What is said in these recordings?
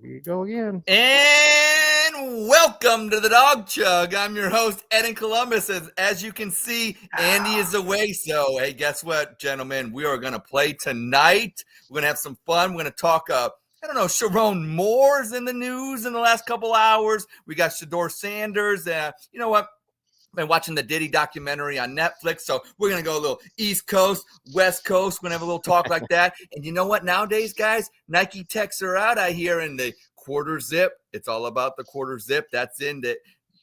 Here you go again. And welcome to the Dawg Chug. I'm your host, Ed in Columbus. As you can see, Andy is away. So, hey, guess what, gentlemen? We are going to play tonight. We're going to have some fun. We're going to talk, Sharon Moore's in the news in the last couple hours. We got Shedeur Sanders. You know what? Been watching the Diddy documentary on Netflix, so we're going to go a little East Coast, West Coast. We're going to have a little talk like that. And you know what? Nowadays, guys, Nike techs are out, I hear, in the quarter zip. It's all about the quarter zip. That's in it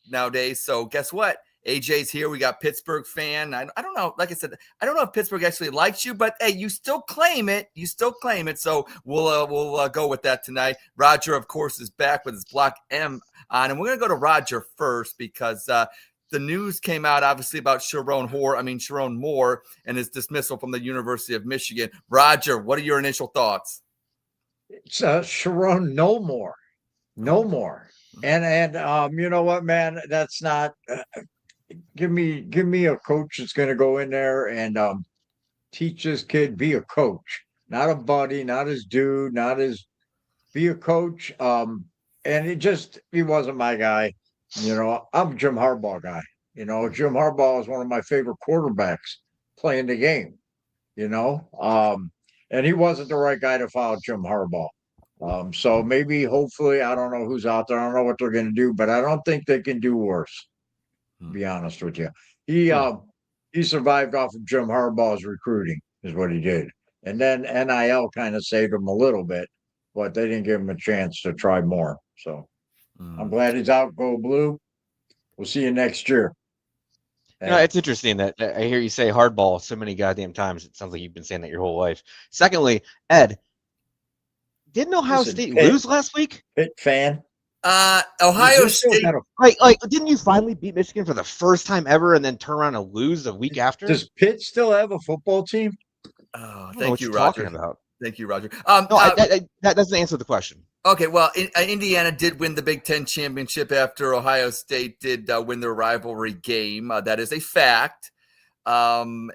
nowadays. So guess what? AJ's here. We got Pittsburgh fan. I don't know. Like I said, I don't know if Pittsburgh actually likes you, but hey, you still claim it. You still claim it. So we'll go with that tonight. Roger, of course, is back with his Block M on, and we're going to go to Roger first because the news came out, obviously, about Sharon Moore and his dismissal from the University of Michigan. Roger, what are your initial thoughts? It's Sharon no more. And you know what, man? That's not. Give me a coach that's going to go in there and teach this kid, be a coach, not a buddy, not his dude, be a coach. And he wasn't my guy. I'm a Jim Harbaugh guy. Jim Harbaugh is one of my favorite quarterbacks playing the game. And he wasn't the right guy to follow Jim Harbaugh. So maybe, hopefully, I don't know who's out there. I don't know what they're going to do, but I don't think they can do worse. To be honest with you, he survived off of Jim Harbaugh's recruiting, is what he did, and then NIL kind of saved him a little bit, but they didn't give him a chance to try more. So I'm glad he's out. Go Blue. We'll see you next year. It's interesting that I hear you say hardball so many goddamn times. It sounds like you've been saying that your whole life. Secondly, Ed, didn't Ohio State lose last week? Pitt fan. Ohio State. Like, didn't you finally beat Michigan for the first time ever and then turn around and lose a week after? Does Pitt still have a football team? Oh, thank you, Roger. Talking about. Thank you, Roger. That doesn't answer the question. Okay, well, Indiana did win the Big Ten championship after Ohio State did win their rivalry game. That is a fact. But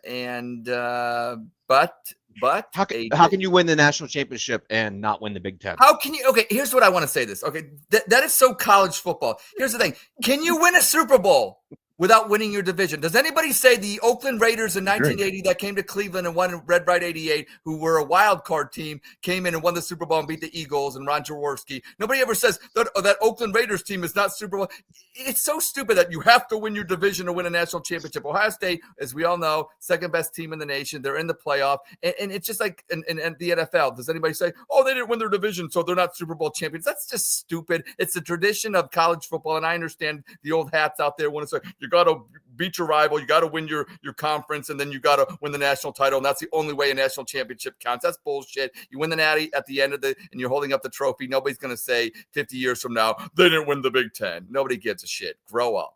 how can you win the national championship and not win the Big Ten? How can you? Okay, here's what I want to say. Okay, that is so college football. Here's the thing: can you win a Super Bowl without winning your division? Does anybody say the Oakland Raiders in 1980 that came to Cleveland and won Red Bright 88, who were a wild card team, came in and won the Super Bowl and beat the Eagles and Ron Jaworski? Nobody ever says that Oakland Raiders team is not Super Bowl. It's so stupid that you have to win your division to win a national championship. Ohio State, as we all know, second best team in the nation. They're in the playoff. And it's just like in the NFL. Does anybody say, oh, they didn't win their division, so they're not Super Bowl champions? That's just stupid. It's the tradition of college football, and I understand the old hats out there want to say, you got to beat your rival, you got to win your conference, and then you got to win the national title, and that's the only way a national championship counts. That's bullshit. You win the natty at the end of and you're holding up the trophy. Nobody's going to say 50 years from now, they didn't win the Big Ten. Nobody gives a shit. Grow up.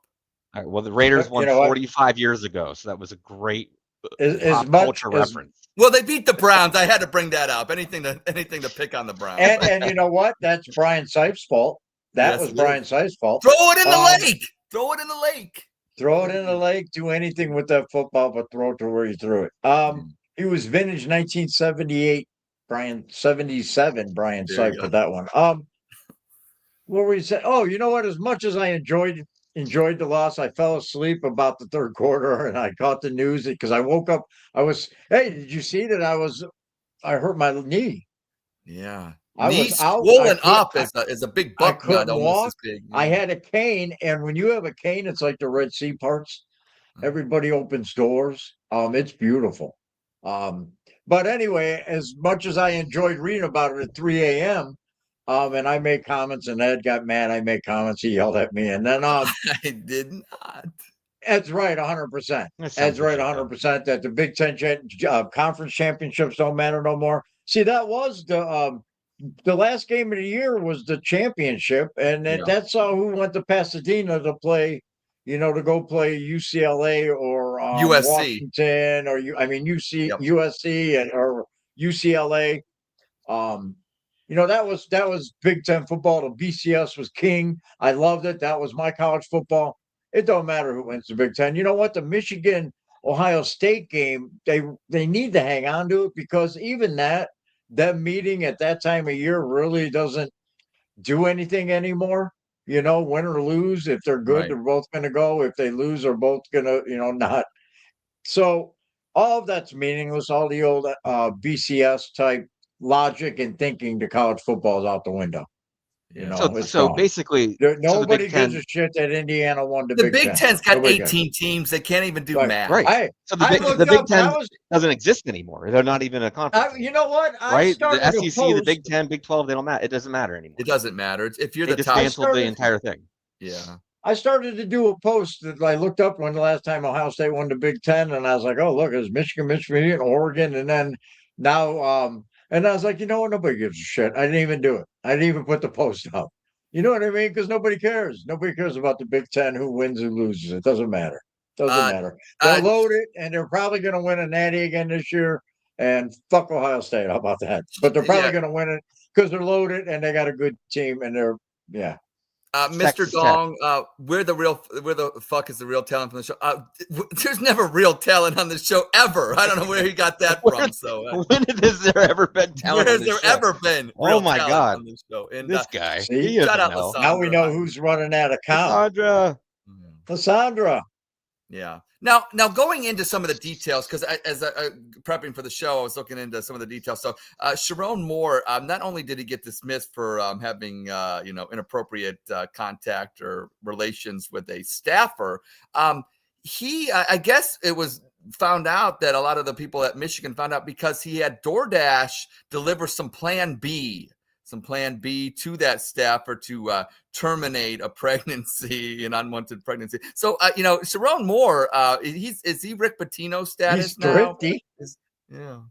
All right, well, the Raiders won 45 years ago, so that was a great pop culture reference. Well, they beat the Browns. I had to bring that up. Anything to pick on the Browns. And you know what? That's Brian Seif's fault. That was Brian Seif's fault. Throw it in the lake. Throw it in the lake. Throw it in the lake. Do anything with that football, but throw it to where you threw it. He was vintage 1978. 77. Brian Seif with that one. What were you saying? Oh, you know what? As much as I enjoyed the loss, I fell asleep about the third quarter, and I caught the news because I woke up. Hey, did you see that? I hurt my knee. Yeah. Knee swollen up as a big buck nut, almost as big. Yeah. I had a cane, and when you have a cane, it's like the Red Sea parts. Everybody opens doors. It's beautiful. But anyway, as much as I enjoyed reading about it at 3 a.m., and I made comments, and Ed got mad. I made comments. He yelled at me, and then I did not. Ed's right, 100%. Ed's right, 100%. That the Big Ten conference championships don't matter no more. See, that was the last game of the year was the championship, and that's who went to Pasadena to play. To go play UCLA or USC. Washington or USC or UCLA. That was Big Ten football. The BCS was king. I loved it. That was my college football. It don't matter who wins the Big Ten. You know what? The Michigan Ohio State game, they need to hang on to it because even that meeting at that time of year really doesn't do anything anymore. You know, win or lose. If they're good, Right. they're both going to go. If they lose, they're both going to, not. So all of that's meaningless. All the old BCS type logic and thinking to college football is out the window. You know, it's So gone. basically, Nobody Big Ten, gives a shit that Indiana won the The Big Big Ten. Ten's got Nobody cares. 18 teams. They can't even do Right, math. right? So I the looked Big up. Ten doesn't exist anymore. They're not even a conference. You know what? I Right? started The to SEC, the post. Big Ten, Big 12, they don't matter. It doesn't matter anymore. It doesn't matter. If you're They the top, dismantled the entire thing. yeah. I started to do a post that I looked up when the last time Ohio State won the Big Ten, and I was like, "Oh, look, it's Michigan, Oregon," and then now, and I was like, you know what? Nobody gives a shit. I didn't even do it. I didn't even put the post up. You know what I mean? Because nobody cares. Nobody cares about the Big Ten, who wins, who loses. It doesn't matter. Doesn't matter. They'll load it, and they're probably going to win a Natty again this year. And fuck Ohio State. How about that? But they're probably going to win it because they're loaded and they got a good team, and they're. Mr. Dong, where the fuck is the real talent from the show? There's never real talent on the show ever. I don't know where he got that from. So when has there ever been talent? Where has there ever been? Oh my God! On this show? And this guy. See, shut up, Lysandra. Now we know who's running that account. Lysandra. Yeah. Now going into some of the details, because as prepping for the show, I was looking into some of the details. So Sharon Moore, not only did he get dismissed for having inappropriate contact or relations with a staffer, he I guess it was found out that a lot of the people at Michigan found out because he had DoorDash deliver some Plan B to that staffer to terminate a pregnancy, an unwanted pregnancy. So, Sharon Moore, is he Rick Pitino status He's now? thrifty. Yeah.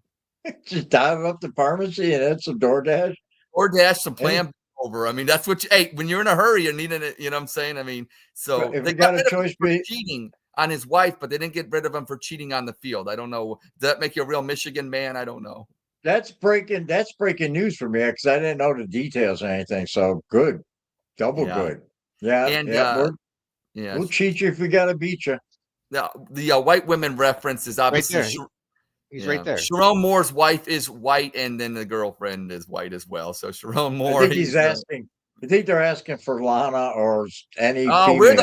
Just dive up the pharmacy and add some DoorDash. DoorDash some Plan B over. I mean, that's what when you're in a hurry, you're needing it. You know what I'm saying? I mean, so if they you got a choice for cheating on his wife, but they didn't get rid of him for cheating on the field. I don't know. Does that make you a real Michigan man? I don't know. That's breaking news for me because I didn't know the details or anything. So good, good. Yeah, and we'll cheat you if we gotta beat you. Now the white women reference is obviously right there. He's right there. Sharon Moore's wife is white, and then the girlfriend is white as well. So Sharon Moore. I think he's asking. I think they're asking for Lana or any female. I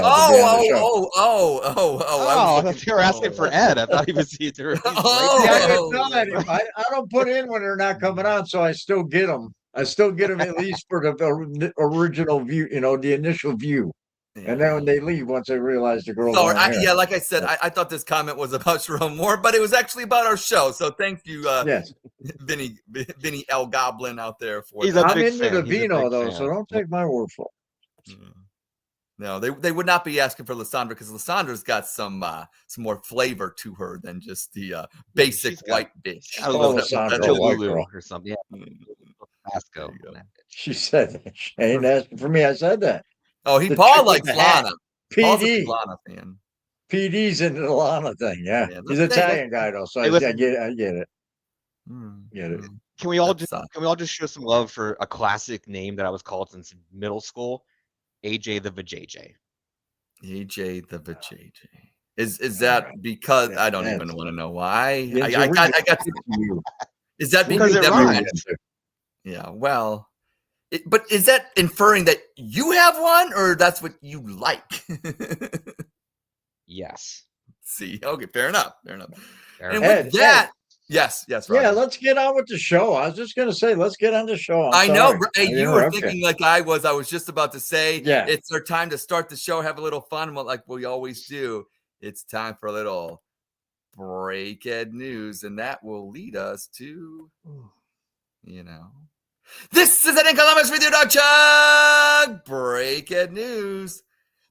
thought they were asking for Ed. I thought he was either. I don't put in when they're not coming on, so I still get them. I still get them at least for the original view, the initial view. Yeah. And then when they leave, once they realize the girls aren't there. Like I said, I thought this comment was about Sharon Moore, but it was actually about our show. So thank you, Vinny L. Goblin out there for that. I'm into the vino, though, so don't take my word for it. No, they would not be asking for Lysandra because Lysandra's got some more flavor to her than just the basic white bitch. Lulu or something. Yeah. She said that. She ain't asking for me. I said that. Oh, Paul likes Lana. PD. Lana fan. PD's into the Lana thing. Yeah, he's an Italian guy though, so I get it. Get it. Can we all just show some love for a classic name that I was called since middle school? AJ the Vajayjay. AJ the Vajayjay. Is that because I don't even want to know why? I got you. Is that because it rhymes? Yeah. Well. But is that inferring that you have one, or that's what you like? Yes. See, okay, fair enough. And with that, yes, Roger. Yeah, let's get on with the show. I was just going to say, let's get on the show. I know. Hey, you were thinking like I was. I was just about to say, it's our time to start the show, have a little fun, like we always do. It's time for a little break-ed news, and that will lead us to, This is Ed in Columbus with your Dawg Chug. Break-ed news.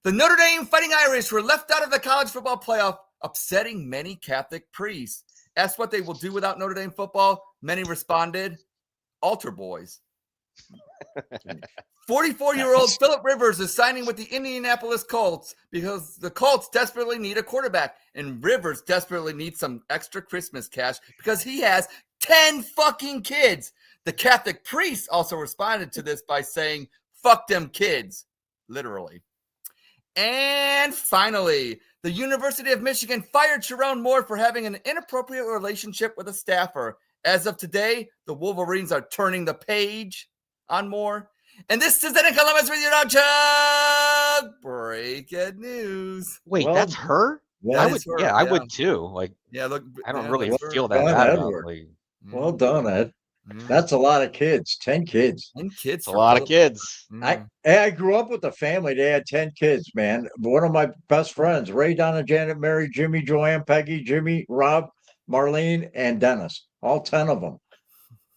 The Notre Dame Fighting Irish were left out of the college football playoff, upsetting many Catholic priests. Asked what they will do without Notre Dame football. Many responded, altar boys. 44-year-old Phillip Rivers is signing with the Indianapolis Colts because the Colts desperately need a quarterback, and Rivers desperately needs some extra Christmas cash because he has 10 fucking kids. The Catholic priest also responded to this by saying, fuck them kids, literally. And finally, the University of Michigan fired Sharon Moore for having an inappropriate relationship with a staffer. As of today, the Wolverines are turning the page on Moore. And this is Eddie Columbus with your Dawg Chug. Breaking news. Wait, that's her? Well, I would too. Like, yeah, look, I don't really feel that bad Edward. about like. Well done, Ed. That's a lot of kids. 10 kids. 10 kids. It's a lot of kids. I grew up with a family. They had 10 kids, man. One of my best friends, Ray, Donna, Janet, Mary, Jimmy, Joanne, Peggy, Jimmy, Rob, Marlene, and Dennis. All 10 of them.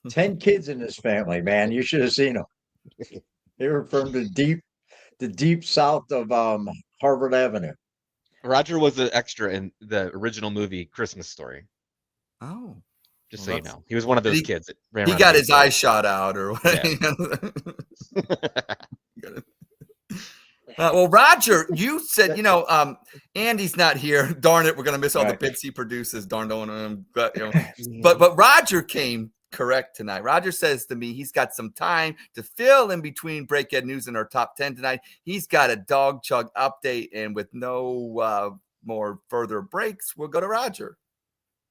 10 kids in this family, man. You should have seen them. They were from the deep south of Harvard Avenue. Roger was an extra in the original movie Christmas Story. Oh. Just so you know. He was one of those kids that ran He got his eye shot out or whatever. Yeah. Well, Roger, you said, Andy's not here. Darn it, we're going to miss all the bits he produces. Darn, don't want him. But Roger came correct tonight. Roger says to me he's got some time to fill in between Breakhead News and our top 10 tonight. He's got a Dawg Chug update, and with no more further breaks, we'll go to Roger.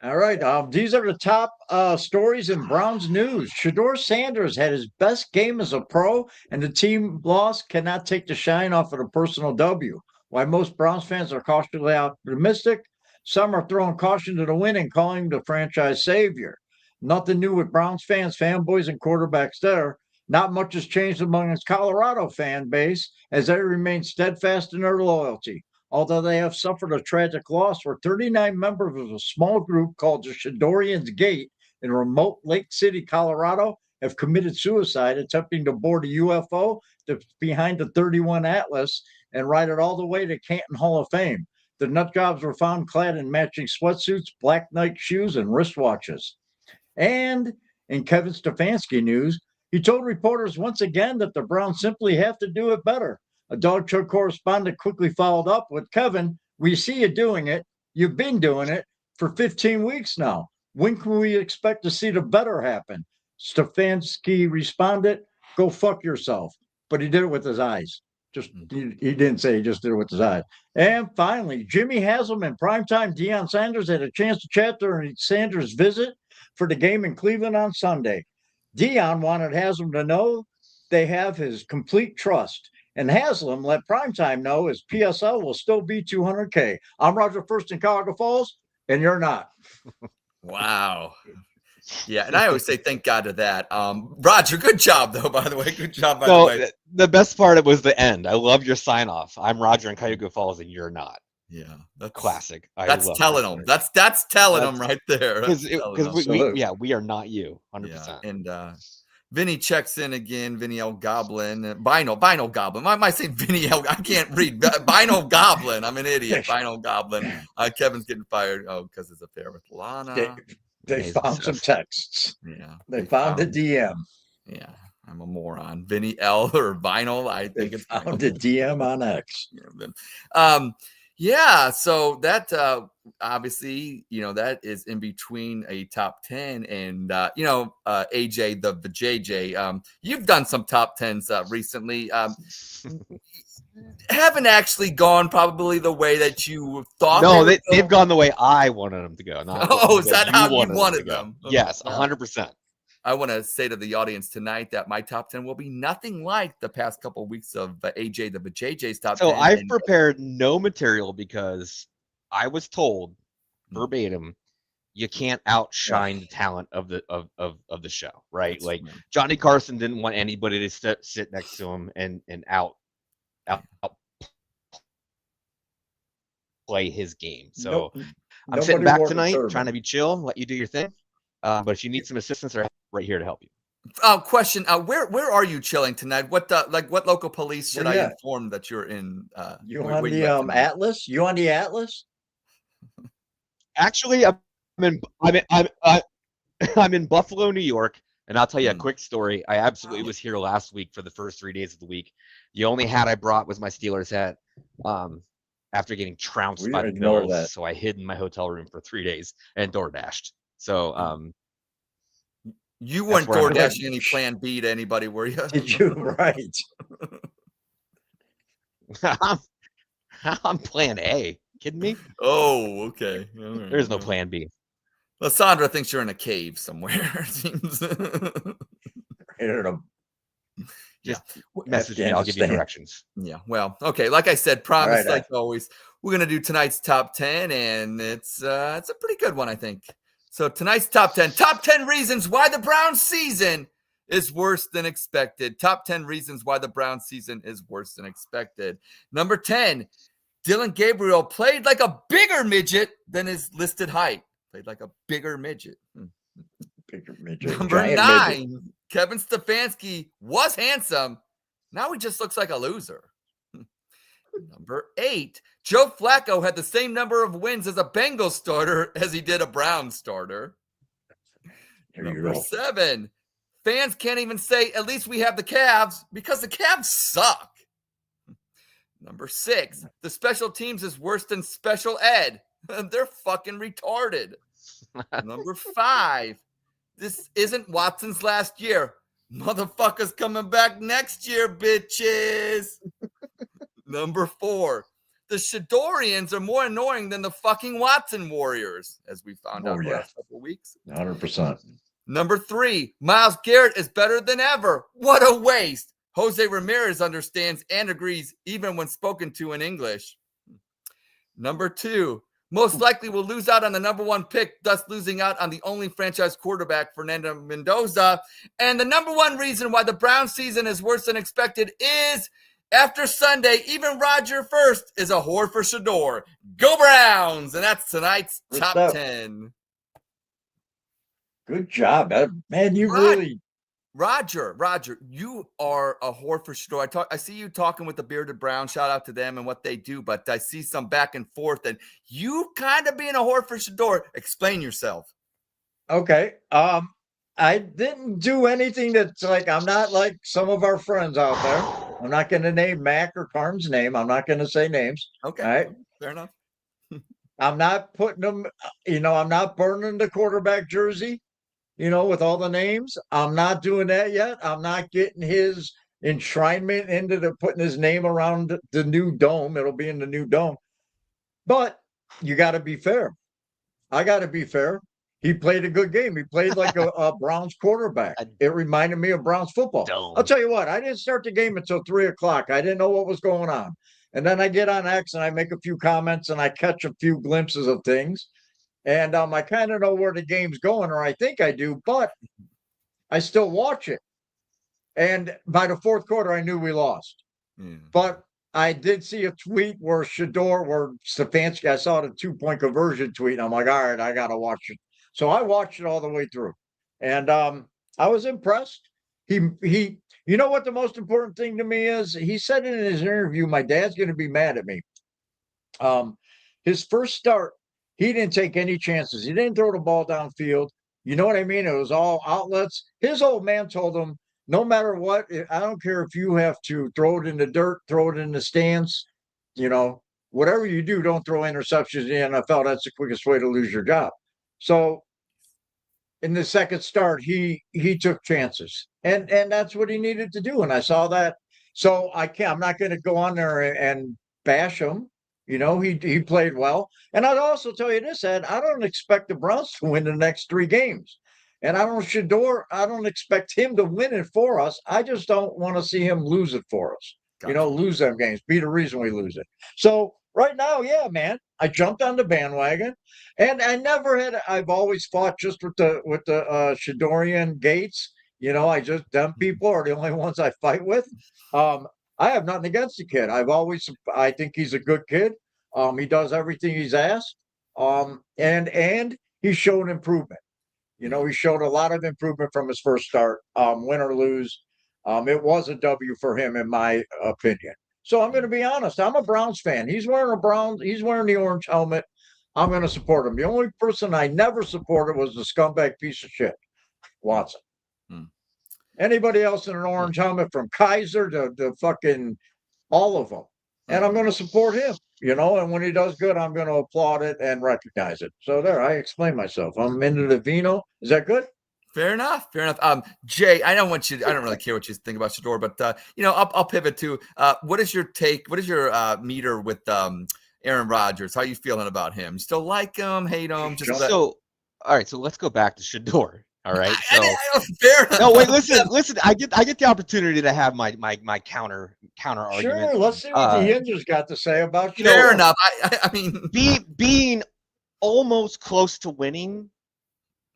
All right. These are the top stories in Browns news. Shedeur Sanders had his best game as a pro, and the team loss cannot take the shine off of the personal W. While most Browns fans are cautiously optimistic, some are throwing caution to the wind and calling him the franchise savior. Nothing new with Browns fans, fanboys, and quarterbacks there. Not much has changed among his Colorado fan base as they remain steadfast in their loyalty. Although they have suffered a tragic loss, where 39 members of a small group called the Shedeurians Gate in remote Lake City, Colorado, have committed suicide attempting to board a UFO that's behind the 31 Atlas and ride it all the way to Canton Hall of Fame. The nut jobs were found clad in matching sweatsuits, black Nike shoes, and wristwatches. And in Kevin Stefanski news, he told reporters once again that the Browns simply have to do it better. A Dawg Chug correspondent quickly followed up with, Kevin, we see you doing it. You've been doing it for 15 weeks now. When can we expect to see the better happen? Stefanski responded, go fuck yourself. But he did it with his eyes. He didn't say, he just did it with his eyes. And finally, Jimmy Haslam and primetime Deion Sanders had a chance to chat during Sanders' visit for the game in Cleveland on Sunday. Deion wanted Haslam to know they have his complete trust. And Haslam let Primetime know his PSL will still be $200K. I'm Roger First in Cuyahoga Falls, and you're not. Wow. Yeah, and I always say thank God to that. Roger, good job, though, by the way. Good job, by the way. The best part was the end. I love your sign-off. I'm Roger in Cuyahoga Falls, and you're not. Yeah, that's classic. That's telling them. That's telling them right there. Because we are not you, 100%. Yeah, and Vinny checks in again. Vinny L. Goblin. Bino Goblin. Why am I saying Vinny L? I can't read. Bino Goblin. I'm an idiot. Bino Goblin. Kevin's getting fired. Oh, because it's affair with Lana. They found some texts. Yeah. They found the DM. Yeah. I'm a moron. Vinny L or Vinyl. I think it's found the DM on X. Yeah, so that obviously, that is in between a top 10 and AJ the JJ. You've done some top 10s recently. Haven't actually gone probably the way that you thought. No, they've gone the way I wanted them to go. Is that how you wanted them? Yes, 100%. I want to say to the audience tonight that my top 10 will be nothing like the past couple of weeks of AJ the JJ's top 10. So I've prepared no material because I was told verbatim, you can't outshine the talent of the show, right? That's like Johnny Carson didn't want anybody to sit next to him and out play his game. So I'm sitting back tonight trying to be chill, let you do your thing. But if you need some assistance, I'm right here to help you. Question: where are you chilling tonight? What local police should I inform that you're in? You on the Atlas? You on the Atlas? Actually, I'm in Buffalo, New York, and I'll tell you a quick story. I absolutely was here last week for the first 3 days of the week. The only hat I brought was my Steelers hat. After getting trounced by the Bills, so I hid in my hotel room for 3 days and door dashed. So, you weren't door dashing any Plan B to anybody, were you? Did you? Right. I'm Plan A. Kidding me? Oh, okay. Right. There's no Plan B. Lysandra thinks you're in a cave somewhere. It seems. Just message me. I'll give you directions. Yeah. Well, okay. Like I said, promise, like always, we're going to do tonight's top 10, and it's a pretty good one, I think. So tonight's top 10 reasons why the Browns season is worse than expected. Top 10 reasons why the Browns season is worse than expected. Number 10, Dylan Gabriel played like a bigger midget than his listed height. Played like a bigger midget. Bigger midget. Number 9, Kevin Stefanski was handsome. Now he just looks like a loser. Number 8, Joe Flacco had the same number of wins as a Bengals starter as he did a Browns starter. Number 7, fans can't even say, at least we have the Cavs, because the Cavs suck. Number 6, the special teams is worse than special ed. They're fucking retarded. Number 5, this isn't Watson's last year. Motherfucker's coming back next year, bitches. Number 4, the Shedeurians are more annoying than the fucking Watson Warriors, as we found out last couple weeks. 100%. Number 3, Myles Garrett is better than ever. What a waste. Jose Ramirez understands and agrees even when spoken to in English. Number 2, most likely will lose out on the number 1 pick, thus losing out on the only franchise quarterback, Fernando Mendoza. And the number 1 reason why the Browns season is worse than expected is after Sunday, even Roger First is a whore for Shedeur. Go Browns! And that's tonight's top 10. Good job, man. You really... Roger, you are a whore for Shedeur. I see you talking with the Bearded Brown. Shout out to them and what they do, but I see some back and forth, and you kind of being a whore for Shedeur. Explain yourself. Okay. I didn't do anything that's like, I'm not like some of our friends out there. I'm not going to name Mac or Carm's name. I'm not going to say names. Okay. All right. Fair enough. I'm not putting them, I'm not burning the quarterback jersey, with all the names. I'm not doing that yet. I'm not getting his enshrinement into putting his name around the new dome. It'll be in the new dome. But you got to be fair. I got to be fair. He played a good game. He played like a Browns quarterback. It reminded me of Browns football. I'll tell you what, I didn't start the game until 3:00. I didn't know what was going on. And then I get on X and I make a few comments and I catch a few glimpses of things. And I kind of know where the game's going, or I think I do, but I still watch it. And by the 4th quarter, I knew we lost. But I did see a tweet where Stefanski, I saw the 2-point conversion tweet. And I'm like, all right, I got to watch it. So I watched it all the way through. And I was impressed. He, you know what the most important thing to me is? He said in his interview, my dad's going to be mad at me. His first start, he didn't take any chances. He didn't throw the ball downfield. You know what I mean? It was all outlets. His old man told him, no matter what, I don't care if you have to throw it in the dirt, throw it in the stands, whatever you do, don't throw interceptions in the NFL. That's the quickest way to lose your job. So in the second start, he took chances. And that's what he needed to do. And I saw that. So I'm not going to go on there and bash him. He played well. And I'd also tell you this, Ed, I don't expect the Browns to win the next 3 games. And I don't expect him to win it for us. I just don't want to see him lose it for us. Gotcha. Lose them games, be the reason we lose it. So right now, yeah, man, I jumped on the bandwagon. And I've always fought just with the Shedeurian gates. Them people are the only ones I fight with. I have nothing against the kid. I think he's a good kid. He does everything he's asked. And he's shown improvement. He showed a lot of improvement from his first start, win or lose. It was a W for him, in my opinion. So I'm going to be honest. I'm a Browns fan. He's wearing the orange helmet. I'm going to support him. The only person I never supported was the scumbag piece of shit, Watson. Anybody else in an orange helmet, from Kaiser to fucking all of them. And I'm going to support him, and when he does good, I'm going to applaud it and recognize it. So there, I explained myself. I'm into the vino. Is that good? Fair enough. Jay, I don't really care what you think about Shedeur, but I'll pivot to what is your take? What is your meter with Aaron Rodgers? How are you feeling about him? You still like him, hate him? All right, so let's go back to Shedeur. All right. So fair enough. no, wait, listen. I get the opportunity to have my counter argument. Sure, let's see what the Hingers got to say about you. Fair enough. I mean, being almost close to winning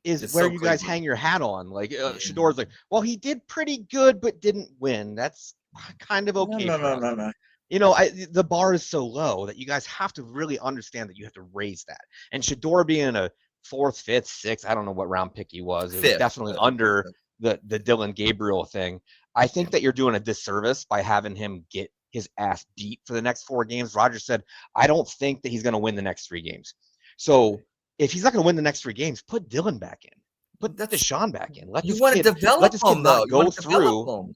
is it's where so you guys crazy. hang your hat on. Like Shedeur's like, well, he did pretty good, but didn't win. That's kind of okay. No. You know, the bar is so low that you guys have to really understand that you have to raise that. And Shedeur being a 4th, 5th, 6th, I don't know what round pick he was. It was definitely under the Dylan Gabriel thing. I think that you're doing a disservice by having him get his ass beat for the next 4 games. Roger said, I don't think that he's going to win the next 3 games. So if he's not going to win the next 3 games, put Dylan back in. Put Deshaun back in. Let this kid not go through.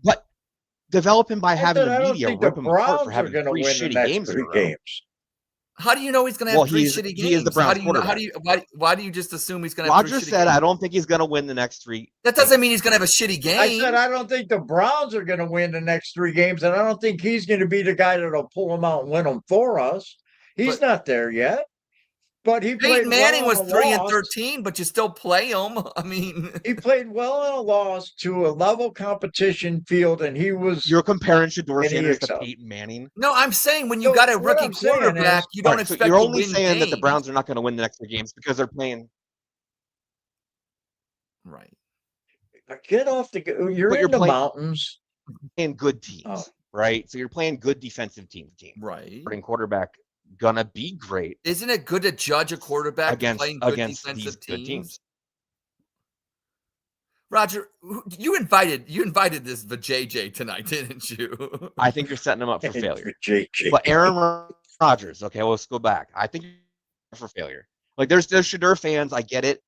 But develop him by having the media rip him apart for having 3 shitty games in a row. How do you know he's going to have 3 shitty games? He is the Browns quarterback. Why do you just assume he's going to have 3 shitty games? Roger said, I don't think he's going to win the next 3. That doesn't mean he's going to have a shitty game. I said, I don't think the Browns are going to win the next 3 games, and I don't think he's going to be the guy that'll pull them out and win them for us. He's not there yet. But he played Peyton Manning well was 3-13, but you still play him. I mean, he played well in a loss to a level competition field, and he was. You're comparing Shedeur Sanders to Peyton Manning. No, I'm saying when you got a rookie quarterback, you don't expect. You're only to win saying games. that the Browns are not going to win the next 3 games because they're playing. Right. Get off the. You're in the mountains. Playing good teams, right? So you're playing good defensive teams. Right. Starting quarterback gonna be great. Isn't it good to judge a quarterback against playing good against defensive these good teams? Roger, you invited this JJ tonight, didn't you? I think you're setting him up for failure. JJ. But Aaron Rodgers, okay, let's go back. I think you're for failure. Like there's Shedeur fans, I get it.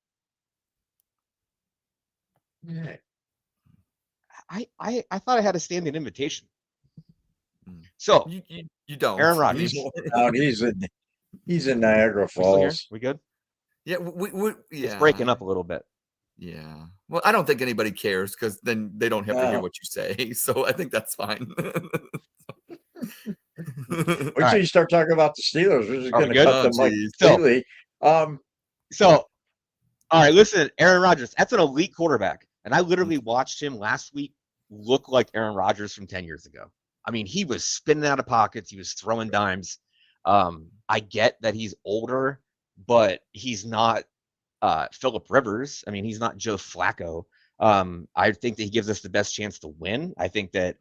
Yeah. I thought I had a standing invitation. So you don't. Aaron Rodgers. He's in Niagara Falls. We good? Yeah, yeah. It's breaking up a little bit. Yeah. Well, I don't think anybody cares because then they don't have to hear what you say. So I think that's fine. Wait till you start talking about the Steelers. We're just going to cut them like silly. So, all right, listen, Aaron Rodgers, that's an elite quarterback. And I literally watched him last week look like Aaron Rodgers from 10 years ago. I mean, he was spinning out of pockets. He was throwing dimes. I get that he's older, but he's not Phillip Rivers. I mean, he's not Joe Flacco. I think that he gives us the best chance to win. I think that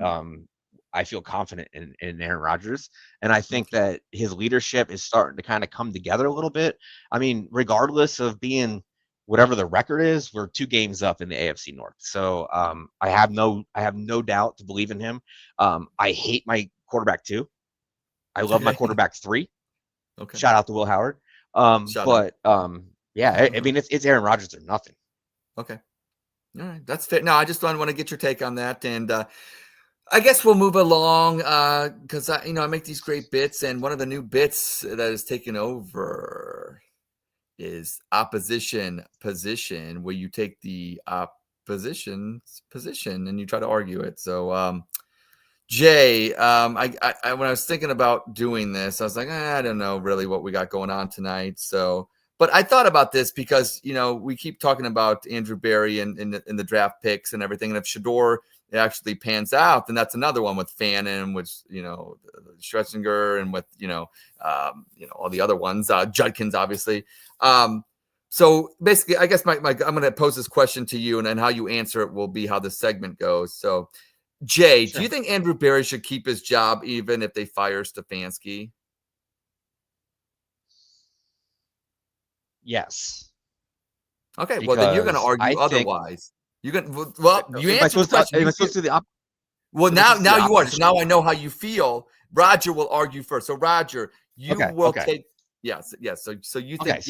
I feel confident in Aaron Rodgers. And I think that his leadership is starting to kind of come together a little bit. I mean, regardless of being whatever the record is, we're 2 games up in the AFC North. So I have no doubt to believe in him. I hate my quarterback 2. I love my quarterback 3. Okay. Shout out to Will Howard. Yeah, I mean it's Aaron Rodgers or nothing. Okay. All right. That's fair. No, I just want to get your take on that. And I guess we'll move along because I make these great bits, and one of the new bits that is taken over is opposition position, where you take the opposition's position and you try to argue it. So, Jay, I when I was thinking about doing this, I was like, I don't know really what we got going on tonight. So, but I thought about this because we keep talking about Andrew Berry and in the draft picks and everything, and if Shedeur actually pans out, then that's another one with Fannin, which Schlesinger, and with all the other ones, Judkins, obviously. So basically, I guess I'm going to pose this question to you, and then how you answer it will be how the segment goes. So, Jay, do you think Andrew Berry should keep his job even if they fire Stefanski? Yes. Okay, well then you're going to argue otherwise. You answered the question. Am I supposed to do the opposite? Well, now you are. So now I know how you feel. Roger will argue first. So Roger, you will take. Yes. So you think?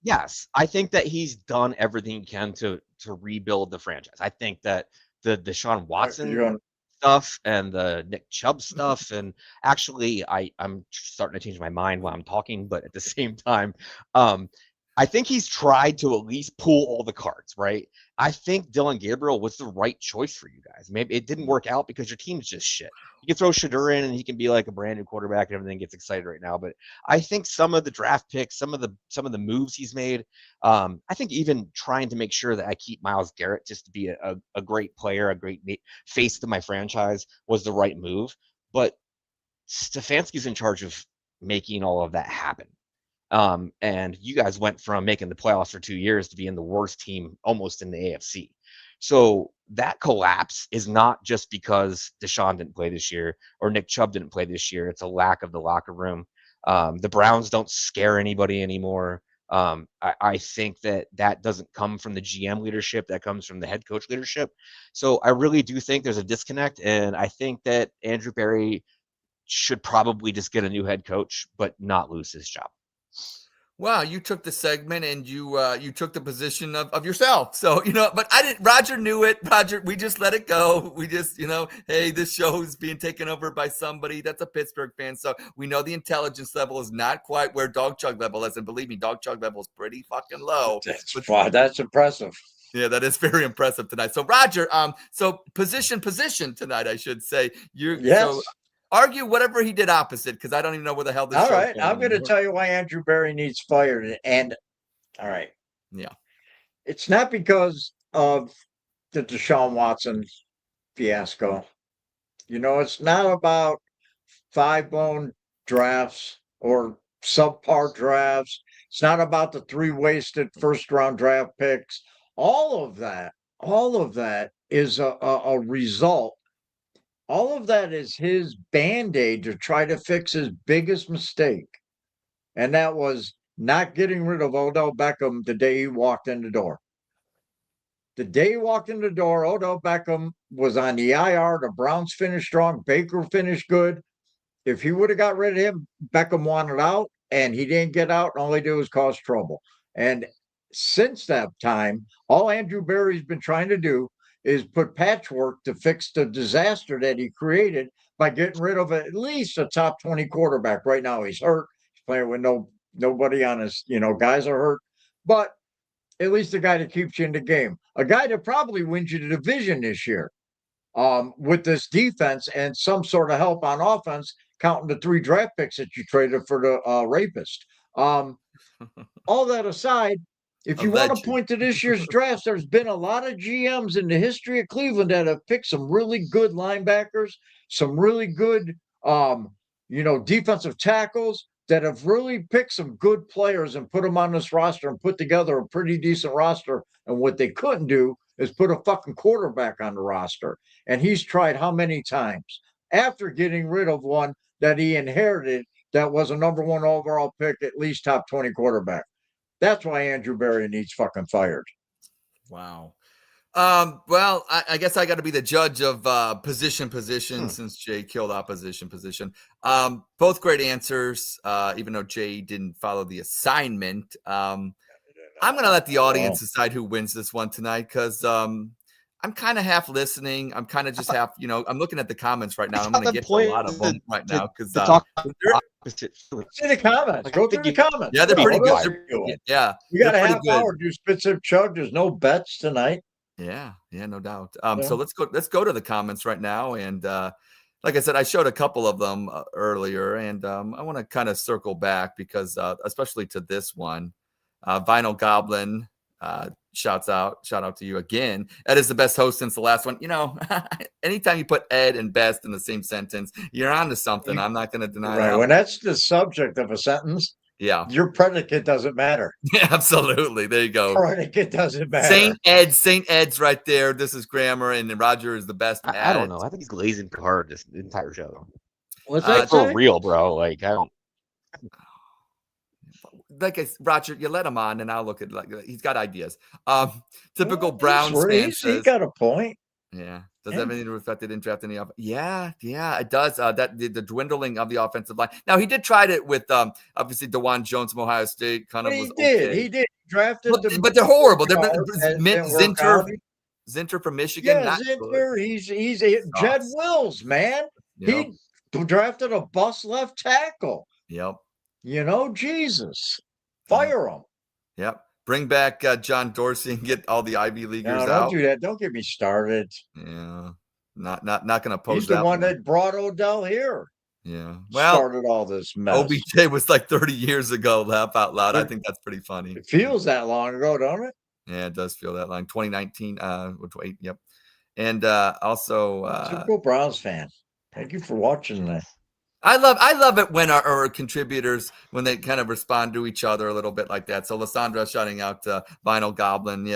Yes, I think that he's done everything he can to rebuild the franchise. I think that the Deshaun Watson stuff and the Nick Chubb stuff, and actually, I'm starting to change my mind while I'm talking, but at the same time, I think he's tried to at least pull all the cards, right? I think Dylan Gabriel was the right choice for you guys. Maybe it didn't work out because your team's just shit. You can throw Shedeur in and he can be like a brand new quarterback and everything gets excited right now. But I think some of the draft picks, some of the moves he's made, I think even trying to make sure that I keep Myles Garrett just to be a great player, a great face to my franchise was the right move. But Stefanski's in charge of making all of that happen. And you guys went from making the playoffs for 2 years to being the worst team almost in the AFC. So that collapse is not just because Deshaun didn't play this year or Nick Chubb didn't play this year. It's a lack of the locker room. The Browns don't scare anybody anymore. I think that doesn't come from the GM leadership. That comes from the head coach leadership. So I really do think there's a disconnect. And I think that Andrew Berry should probably just get a new head coach, but not lose his job. Wow, you took the segment and you took the position of yourself. So, but I didn't, Roger knew it. Roger, we just let it go. We just, hey, this show is being taken over by somebody that's a Pittsburgh fan. So we know the intelligence level is not quite where Dawg Chug level is. And believe me, Dawg Chug level is pretty fucking low. That's impressive. Yeah, that is very impressive tonight. So Roger, so position tonight, I should say. Yes. So, argue whatever he did opposite, because I don't even know where the hell this all show's right, going I'm going to tell you why Andrew Berry needs fired. And all right. Yeah. It's not because of the Deshaun Watson fiasco. It's not about 5-bone drafts or subpar drafts. It's not about the 3 wasted first-round draft picks. All of that is a result. All of that is his Band-Aid to try to fix his biggest mistake. And that was not getting rid of Odell Beckham the day he walked in the door. The day he walked in the door, Odell Beckham was on the IR. The Browns finished strong. Baker finished good. If he would have got rid of him, Beckham wanted out, and he didn't get out. And all he did was cause trouble. And since that time, all Andrew Berry's been trying to do is put patchwork to fix the disaster that he created by getting rid of at least a top 20 quarterback. Right now, he's hurt. He's playing with nobody on his, guys are hurt. But at least a guy that keeps you in the game. A guy that probably wins you the division this year with this defense and some sort of help on offense, counting the 3 draft picks that you traded for the rapist. All that aside, if you want to point to this year's drafts, there's been a lot of GMs in the history of Cleveland that have picked some really good linebackers, some really good, defensive tackles that have really picked some good players and put them on this roster and put together a pretty decent roster. And what they couldn't do is put a fucking quarterback on the roster. And he's tried how many times after getting rid of one that he inherited that was a number 1 overall pick, at least top 20 quarterback. That's why Andrew Berry needs fucking fired. Wow. Well, I guess I got to be the judge of position since Jay killed opposition position. Both great answers, even though Jay didn't follow the assignment. I'm going to let the audience decide who wins this one tonight because I'm kind of half listening. I'm kind of just half, I'm looking at the comments right now. I'm going to get to a lot of them right now because see the comments. Go through the comments. Yeah, they're pretty good. Yeah. We got a half hour to do Spitz Chug. There's no bets tonight. Yeah, no doubt. So let's go to the comments right now. And like I said, I showed a couple of them earlier, and I want to kind of circle back because especially to this one, Vinyl Goblin shout out to you again. Ed is the best host since the last one. Anytime you put Ed and best in the same sentence, you're on to something. I'm not going to deny that. When that's the subject of a sentence, yeah, your predicate doesn't matter. Yeah, absolutely. There you go. Predicate doesn't matter. Saint Ed's right there. This is grammar, and Roger is the best. I don't know. I think he's glazing too hard this entire show. What's that for real, bro? Like I don't. Like Roger, you let him on, and I'll look at he's got ideas. Typical Browns fan says he got a point. Yeah. Does that have anything to reflect they didn't draft any offense? Yeah, it does. That the dwindling of the offensive line. Now he did try it with obviously DeJuan Jones from Ohio State. He did drafted, but they're horrible. They're Zinter from Michigan. Yeah, Zinter. He's Jed Wills, man. Yep. He drafted a bust left tackle. Yep. Jesus, fire him. Yep. Bring back John Dorsey and get all the Ivy Leaguers No, don't out. do that. Don't get me started. Yeah, not going to oppose He's the that one that brought Odell here. Yeah, well, started all this mess. OBJ was like 30 years ago. Laugh out loud. I think that's pretty funny. It feels that long ago, don't it? Yeah, it does feel that long. 2019. Yep. And also, typical Browns fan. Thank you for watching that. I love it when our contributors, when they kind of respond to each other a little bit like that. So Lysandra shouting out Vinyl Goblin,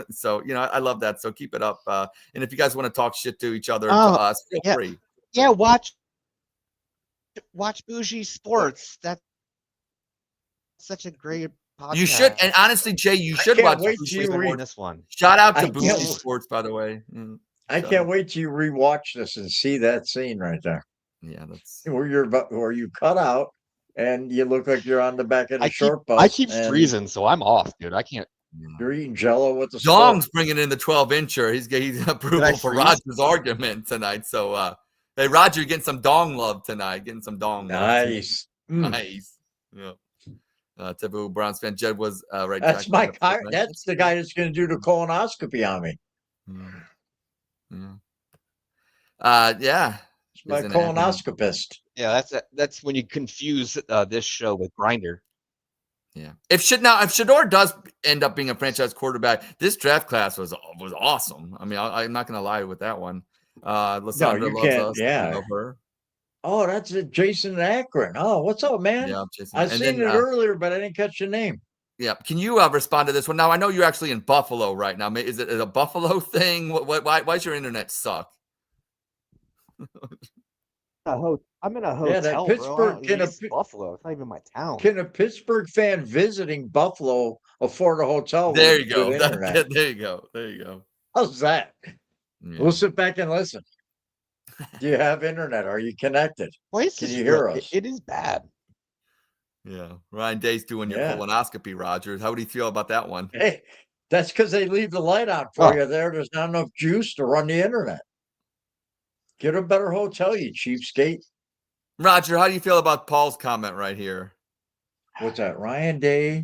so I love that. So keep it up. And if you guys want to talk shit to each other, to us, feel free. Yeah, watch Bougie Sports. That's such a great podcast. You should, and honestly, Jay, you should watch this one. Shout out to Bougie Sports, by the way. I can't wait till you rewatch this and see that scene right there. Yeah, that's where you cut out and you look like you're on the back of the short bus. I keep freezing, so I'm off, dude. I can't. You're eating Jello with the Dong's bringing in the 12-incher. He's approval for Roger's argument tonight. So, hey, Roger, you're getting some Dong love tonight. Getting some Dong love. Nice. Nice. Yeah. Typical Browns fan. Jed was right. That's my guy. That's the guy that's going to do the colonoscopy on me. Yeah. My colonoscopist. Yeah, that's when you confuse this show with Grindr. Yeah. If Shedeur does end up being a franchise quarterback, this draft class was awesome. I mean, I'm not going to lie with that one. Lysandra loves us. Yeah. Love her. Oh, that's it. Jason Akron. Oh, what's up, man? Yeah, Jason. I seen it earlier, but I didn't catch your name. Yeah. Can you respond to this one? Now, I know you're actually in Buffalo right now. Is it a Buffalo thing? Why's your internet suck? I'm in a hotel. Yeah, that Pittsburgh. Buffalo. It's not even my town. Can a Pittsburgh fan visiting Buffalo afford a hotel? There you go. There you go. How's that? Yeah. We'll sit back and listen. Do you have internet? Are you connected? Can you hear us? It is bad. Yeah. Ryan Day's doing your colonoscopy, Rogers. How would you feel about that one? Hey, that's because they leave the light on for you there. There's not enough juice to run the internet. Get a better hotel, you cheapskate. Roger, how do you feel about Paul's comment right here? What's that? Ryan Day?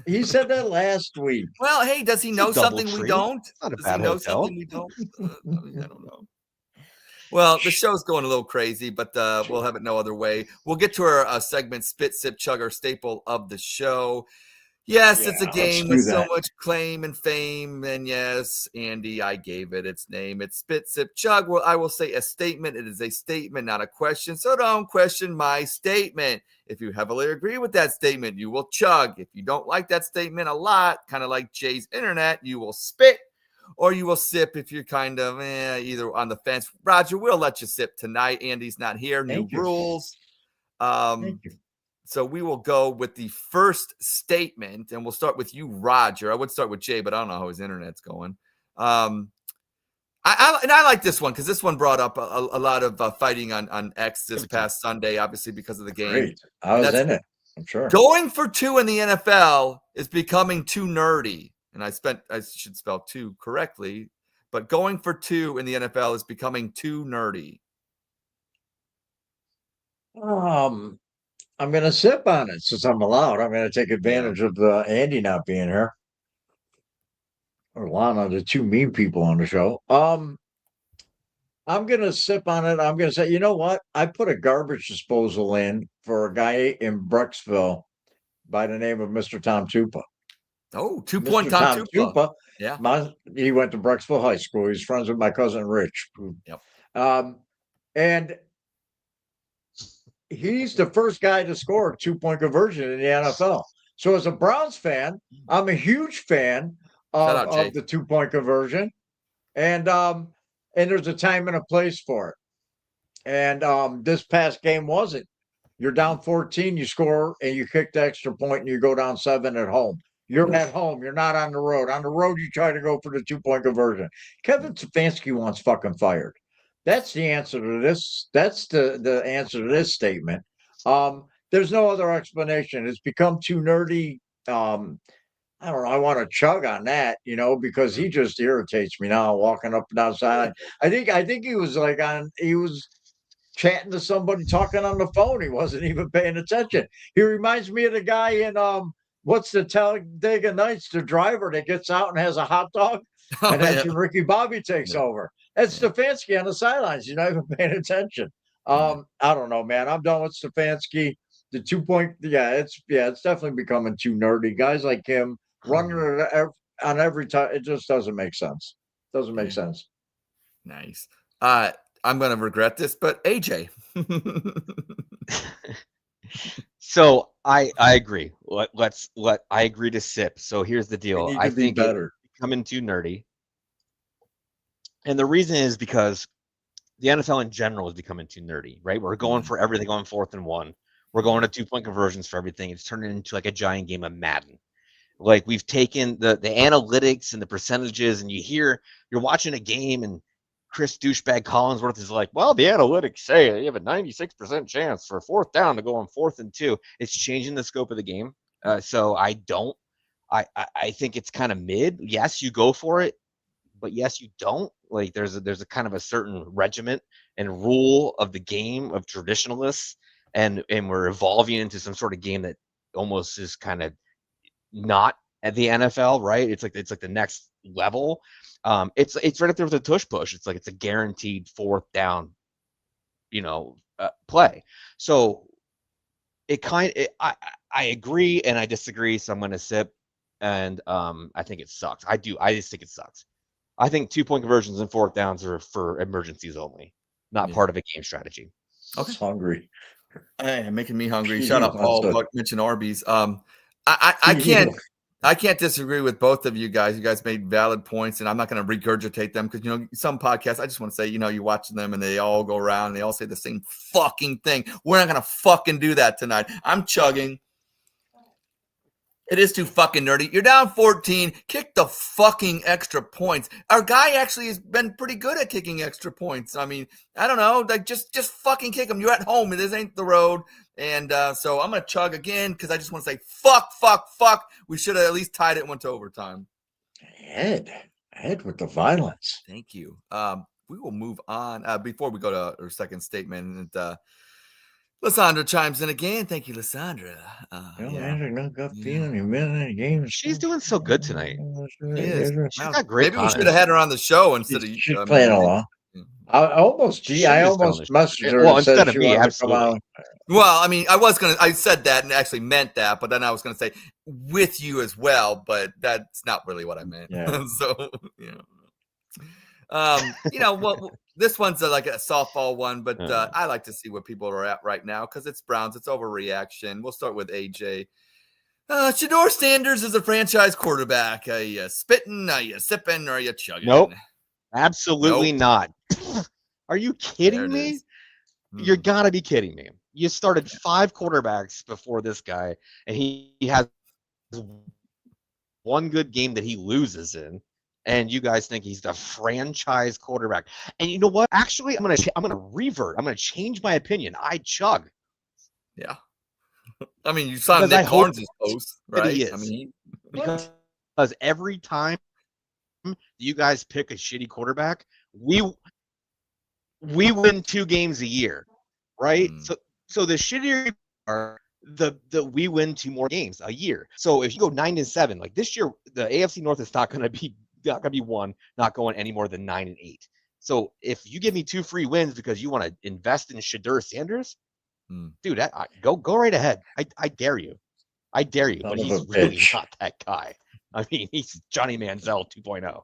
He said that last week. Well, hey, does he know something we don't? It's not a bad hotel. Something we don't? I don't know. Well, the show's going a little crazy, but we'll have it no other way. We'll get to our segment, Spit, Sip, Chug, our staple of the show. Yes, it's a game with so much claim and fame. And yes, Andy, I gave it its name. It's Spit, Sip, Chug. Well, I will say a statement. It is a statement, not a question. So don't question my statement. If you heavily agree with that statement, you will chug. If you don't like that statement a lot, kind of like Jay's internet, you will spit or you will sip if you're kind of either on the fence. Roger, we'll let you sip tonight. Andy's not here. New rules. Thank you. So we will go with the first statement, and we'll start with you, Roger. I would start with Jay, but I don't know how his internet's going. I like this one because this one brought up a lot of fighting on X this past Sunday, obviously because of the game. Great. I was in it. I'm sure. Going for two in the NFL is becoming too nerdy, and I should spell two correctly, but going for two in the NFL is becoming too nerdy. I'm going to sip on it since I'm allowed. I'm going to take advantage of Andy not being here. Or Lana, the two mean people on the show. I'm going to sip on it. I'm going to say, you know what? I put a garbage disposal in for a guy in Brecksville by the name of Mr. Tom Tupa. Oh, 2-point Tom Tupa. Yeah. He went to Brecksville High School. He's friends with my cousin Rich. Yep. And he's the first guy to score a 2-point conversion in the NFL. So as a Browns fan, I'm a huge fan of the 2-point conversion. And there's a time and a place for it. And this past game wasn't. You're down 14, you score, and you kick the extra point, and you go down 7 at home. You're at home. You're not on the road. On the road, you try to go for the 2-point conversion. Kevin Stefanski wants fucking fired. That's the answer to this. That's the answer to this statement. There's no other explanation. It's become too nerdy. I don't know. I want to chug on that, because he just irritates me now walking up and outside. I think he was he was chatting to somebody talking on the phone. He wasn't even paying attention. He reminds me of the guy in what's the Talladega Nights? The driver that gets out and has a hot dog, and that's when Ricky Bobby takes over. That's Stefanski on the sidelines. You're not even paying attention. I don't know, man. I'm done with Stefanski. The 2-point, it's definitely becoming too nerdy. Guys like him running on every time, it just doesn't make sense. Doesn't make sense. Nice. I'm gonna regret this, but AJ. So I agree. I agree to sip. So here's the deal. I think better. It's becoming too nerdy. And the reason is because the NFL in general is becoming too nerdy, right? We're going for everything on 4th and 1. We're going to 2-point conversions for everything. It's turning into like a giant game of Madden. Like we've taken the analytics and the percentages, and you're watching a game, and Chris douchebag Collinsworth is like, well, the analytics say you have a 96% chance for 4th down to go on 4th and 2. It's changing the scope of the game. So I think it's kind of mid. Yes, you go for it, but yes, you don't. Like there's a kind of a certain regiment and rule of the game of traditionalists, and we're evolving into some sort of game that almost is kind of not at the NFL, right? It's like the next level. It's right up there with a tush push. It's like it's a guaranteed 4th down, play. So I agree and I disagree. So I'm going to sip, and I think it sucks. I just think it sucks. I think 2-point conversions and 4th downs are for emergencies only, not part of a game strategy. Okay, hungry. Hey, making me hungry. Shut up, Paul. Mention Arby's. I can't disagree with both of you guys. You guys made valid points, and I'm not going to regurgitate them because, some podcasts, I just want to say, you're watching them and they all go around and they all say the same fucking thing. We're not going to fucking do that tonight. I'm chugging. It is too fucking nerdy. You're down 14. Kick the fucking extra points. Our guy actually has been pretty good at kicking extra points. I mean, I don't know. Like, just fucking kick them. You're at home. This ain't the road. And so I'm going to chug again because I just want to say, fuck. We should have at least tied it, went to overtime. Head with the violence. Thank you. We will move on. Before we go to our second statement, and Lysandra chimes in again. Thank you, Lysandra. She's doing so good tonight. She's got great. Maybe we should have had her on the show instead of she's playing along. I almost messaged her. Well, instead of me, absolutely. Well, I mean, I said that and actually meant that, but then I was going to say with you as well, but that's not really what I meant. Yeah. So, well, this one's like a softball one, but I like to see where people are at right now because it's Browns. It's overreaction. We'll start with AJ. Shedeur Sanders is a franchise quarterback. Are you spitting? Are you sipping? Or are you chugging? Nope. Absolutely not. Are you kidding me? You're gotta be kidding me. You started 5 quarterbacks before this guy, and he has one good game that he loses in, and you guys think he's the franchise quarterback. And you know what? Actually, I'm gonna revert. I'm gonna change my opinion. I chug. Yeah. I mean, you saw Nick Carnes' post, right? He is. I mean, because every time you guys pick a shitty quarterback, we win 2 games a year, right? So the shittier are the we win 2 more games a year. So if you go 9-7, like this year, the AFC North is not gonna be one, not going any more than 9-8. So if you give me 2 free wins because you want to invest in Shedeur Sanders, dude, go right ahead. I dare you. But he's really not that guy. I mean, he's Johnny Manziel 2.0.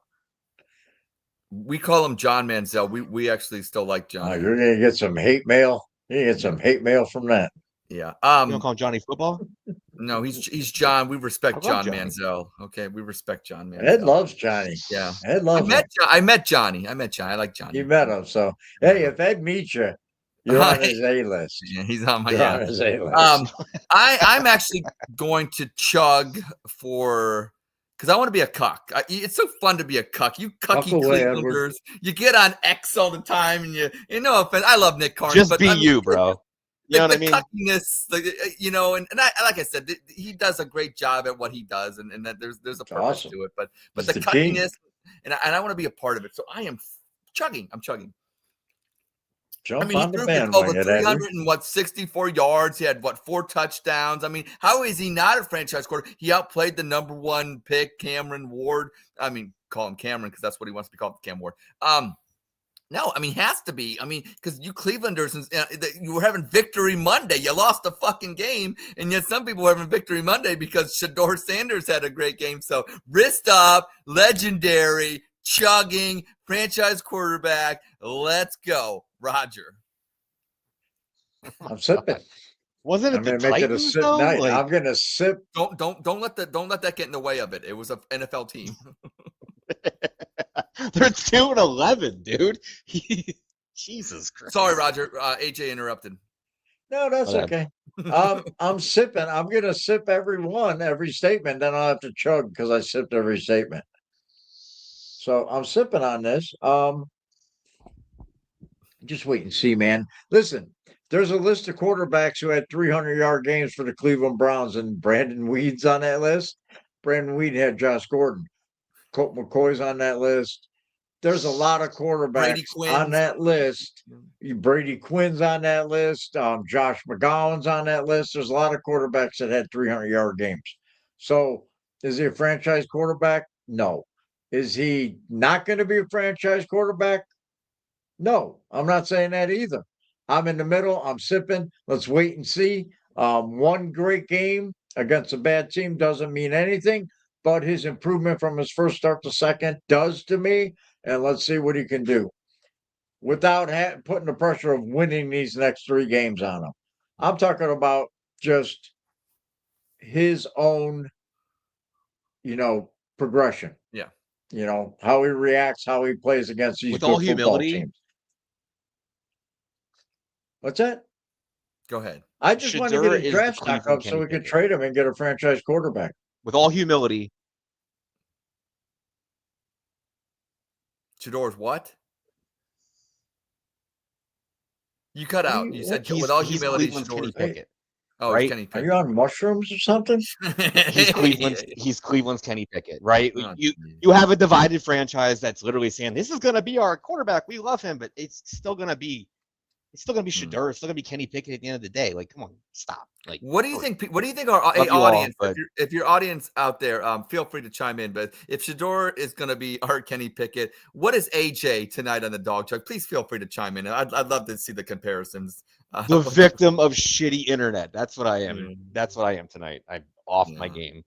We call him John Manziel. We actually still like John. You're gonna get some hate mail. You get some hate mail from that. Yeah. You don't call him Johnny Football? No, he's John. We respect John Manziel. Okay, we respect John Manziel. Ed loves Johnny. Yeah, Ed loves. I met Johnny. I like Johnny. You met him, so hey, if Ed meets you, you're on his A list. Yeah, he's on my on his A list. I'm actually going to chug for. Because I want to be a cuck. It's so fun to be a cuck. You cucky Clevelanders. You get on X all the time, and you no offense. I love Nick Carnes. Just be you, bro. You know what I mean? Cuckiness, and I, like I said, he does a great job at what he does, and that there's a purpose to it. But the cuckiness, and I want to be a part of it. So I am chugging. I'm chugging. Jump he on the threw for over bandwagon, Edward. 64 yards. He had 4 touchdowns. I mean, how is he not a franchise quarterback? He outplayed the number 1 pick, Cameron Ward. I mean, call him Cameron because that's what he wants to be called, Cam Ward. No, I mean, has to be. I mean, because you Clevelanders, you were having Victory Monday. You lost a fucking game, and yet some people were having Victory Monday because Shedeur Sanders had a great game. So, wrist up, legendary, chugging, franchise quarterback. Let's go, Roger. I'm sipping. Wasn't it I'm the gonna make it a Titans sip though? night. Like, I'm gonna sip. Don't let that get in the way of it. It was an NFL team. they're 2-11, dude. Jesus Christ. Sorry, Roger. AJ interrupted. No, that's okay. I'm sipping. I'm gonna sip every statement. Then I'll have to chug because I sipped every statement. So I'm sipping on this. Just wait and see, man. Listen, there's a list of quarterbacks who had 300-yard games for the Cleveland Browns, and Brandon Weed's on that list. Brandon Weed had Josh Gordon. Colt McCoy's on that list. There's a lot of quarterbacks on that list. Brady Quinn's on that list. Josh McGowan's on that list. There's a lot of quarterbacks that had 300-yard games. So is he a franchise quarterback? No. Is he not going to be a franchise quarterback? No, I'm not saying that either. I'm in the middle. I'm sipping. Let's wait and see. One great game against a bad team doesn't mean anything, but his improvement from his first start to second does to me. And let's see what he can do without putting the pressure of winning these next 3 games on him. I'm talking about just his own, progression. Yeah. How he reacts, how he plays against these with good all football humility, teams. What's that? Go ahead. I just want to Shedeur get his is the draft stock Cleveland up so Kenny we could Pickett. trade him and get a franchise quarterback. With all humility, Shedeur's what? You cut out. You said with all humility, Cleveland's Kenny Shedeur's. Pickett. Oh, right? it's Kenny Are Pickett. you on mushrooms or something? He's Cleveland's Kenny Pickett, right? Oh, You have a divided franchise that's literally saying this is going to be our quarterback. We love him, but it's still going to be Shedeur. It's still going to be Kenny Pickett at the end of the day. Like, come on, stop. Like, what do you think? What do you think our Love you audience? all, but- if your audience out there, feel free to chime in. But if Shedeur is going to be our Kenny Pickett, what is AJ tonight on the Dawg Chug? Please feel free to chime in. I'd love to see the comparisons. The victim of shitty internet. That's what I am. Yeah. That's what I am tonight. I'm off my Yeah. game.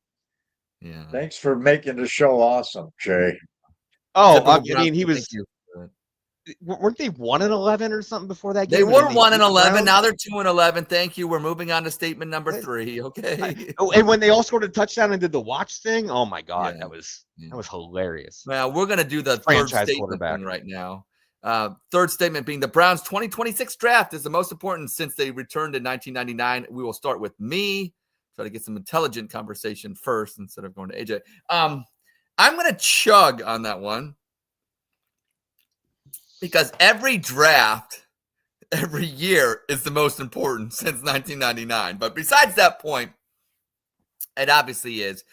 Yeah. Thanks for making the show awesome, Jay. Oh, Typical I Browns mean, he fan, was. thank you. Weren't they 1-11 or something before that game? They were And 1-11. beat the Now they're 2-11. Thank you. We're moving on to statement number Right. 3. Okay. Oh, and when they all scored a touchdown and did the watch thing, oh my god, Yeah. that was hilarious. Well, we're gonna do the Franchise third statement quarterback. thing right now. Third statement being the Browns' 2026 draft is the most important since they returned in 1999. We will start with me. Try to get some intelligent conversation first instead of going to AJ. I'm gonna chug on that one because every draft, every year is the most important since 1999. But besides that point, it obviously is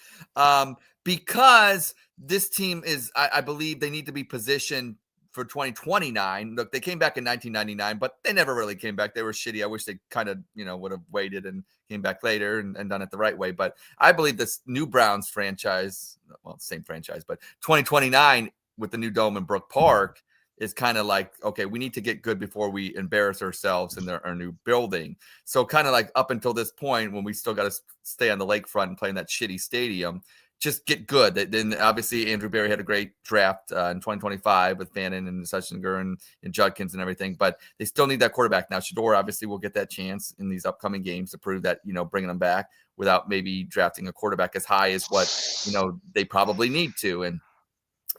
because this team is, I believe they need to be positioned for 2029. Look, they came back in 1999, but they never really came back. They were shitty. I wish they kind of, would have waited and came back later and done it the right way. But I believe this new Browns franchise, well, same franchise, but 2029 with the new dome in Brook Park is kind of like, okay, we need to get good before we embarrass ourselves in our new building. So kind of like up until this point when we still got to stay on the lakefront and play in that shitty stadium, just get good. Then obviously Andrew Berry had a great draft in 2025 with Fannin and Suchinger and Judkins and everything, but they still need that quarterback. Now Shedeur obviously will get that chance in these upcoming games to prove that, bringing them back without maybe drafting a quarterback as high as what, they probably need to. And,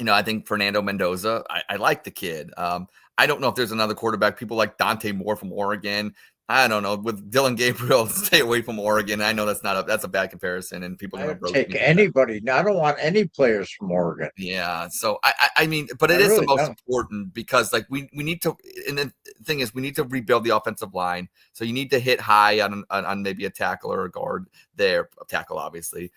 I think Fernando Mendoza, I like the kid. I don't know if there's another quarterback. People like Dante Moore from Oregon. I don't know. With Dylan Gabriel, stay away from Oregon. I know that's a bad comparison, and people I would take anybody. I don't want any players from Oregon. Yeah. So I mean, but it is the most important because like we need to. And the thing is, we need to rebuild the offensive line. So you need to hit high on maybe a tackle or a guard there, a tackle obviously.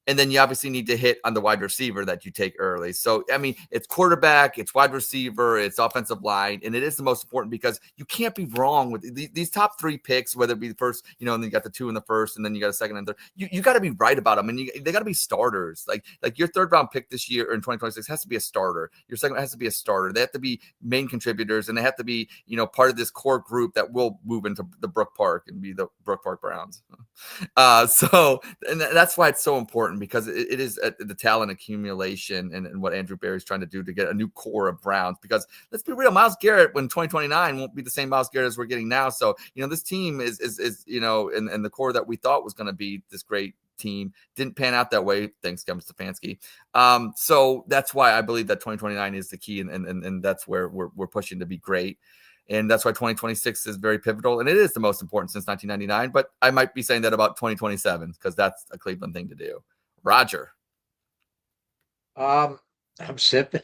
And then you obviously need to hit on the wide receiver that you take early. So, I mean, it's quarterback, it's wide receiver, it's offensive line. And it is the most important because you can't be wrong with these top 3 picks, whether it be the first, and then you got the 2 in the first, and then you got a second and third. You got to be right about them. And they got to be starters. Like your 3rd round pick this year or in 2026 has to be a starter. Your second has to be a starter. They have to be main contributors, and they have to be, part of this core group that will move into the Brook Park and be the Brook Park Browns. So, and that's why it's so important, because it is the talent accumulation and what Andrew Berry's trying to do to get a new core of Browns. Because let's be real, Myles Garrett when 2029 won't be the same Myles Garrett as we're getting now. So, this team is and the core that we thought was going to be this great team didn't pan out that way. Thanks, Kevin Stefanski. So that's why I believe that 2029 is the key, and that's where we're pushing to be great. And that's why 2026 is very pivotal, and it is the most important since 1999. But I might be saying that about 2027 because that's a Cleveland thing to do. Roger. I'm sipping.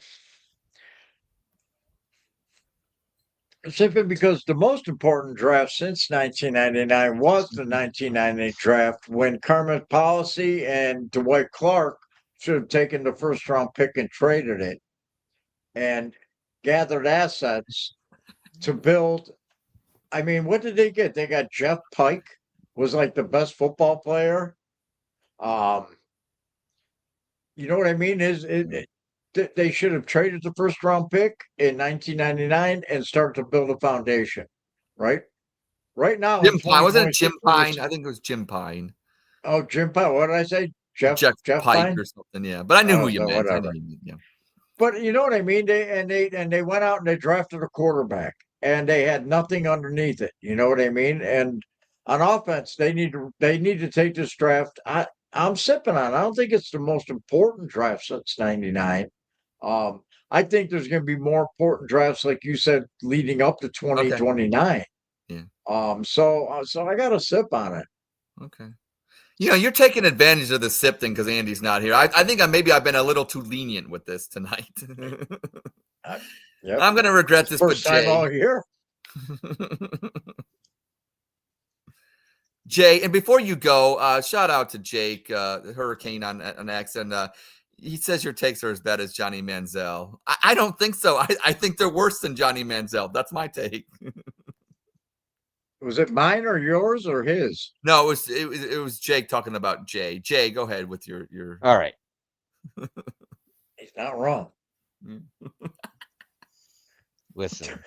Simply because the most important draft since 1999 was the 1990 draft, when Carmen Policy and Dwight Clark should have taken the 1st round pick and traded it and gathered assets to build. I mean, what did they get? They got Jeff Pike, was like the best football player. You know what I mean? They should have traded the 1st round pick in 1999 and start to build a foundation, right? Right now, Jim Pine, wasn't it Jim Pine? I think it was Jim Pine. Oh, Jim Pine. What did I say? Jeff Pike Pine or something. Yeah, but I knew who you meant. Whatever. Yeah. But you know what I mean? They went out and they drafted a quarterback, and they had nothing underneath it. You know what I mean? And on offense, they need to take this draft. I'm sipping on it. I don't think it's the most important draft since '99. I think there's going to be more important drafts, like you said, leading up to 2029. Okay. Yeah. So I got to sip on it. Okay. You're taking advantage of the sip thing because Andy's not here. I think I've been a little too lenient with this tonight. Yep. I'm going to regret this. First time all year. Jay, and before you go, shout out to Jake, Hurricane on X, and he says your takes are as bad as Johnny Manziel. I don't think so. I think they're worse than Johnny Manziel. That's my take. Was it mine or yours or his? No, it was Jake talking about Jay. Jay, go ahead with your. All right. He's not wrong. Listen.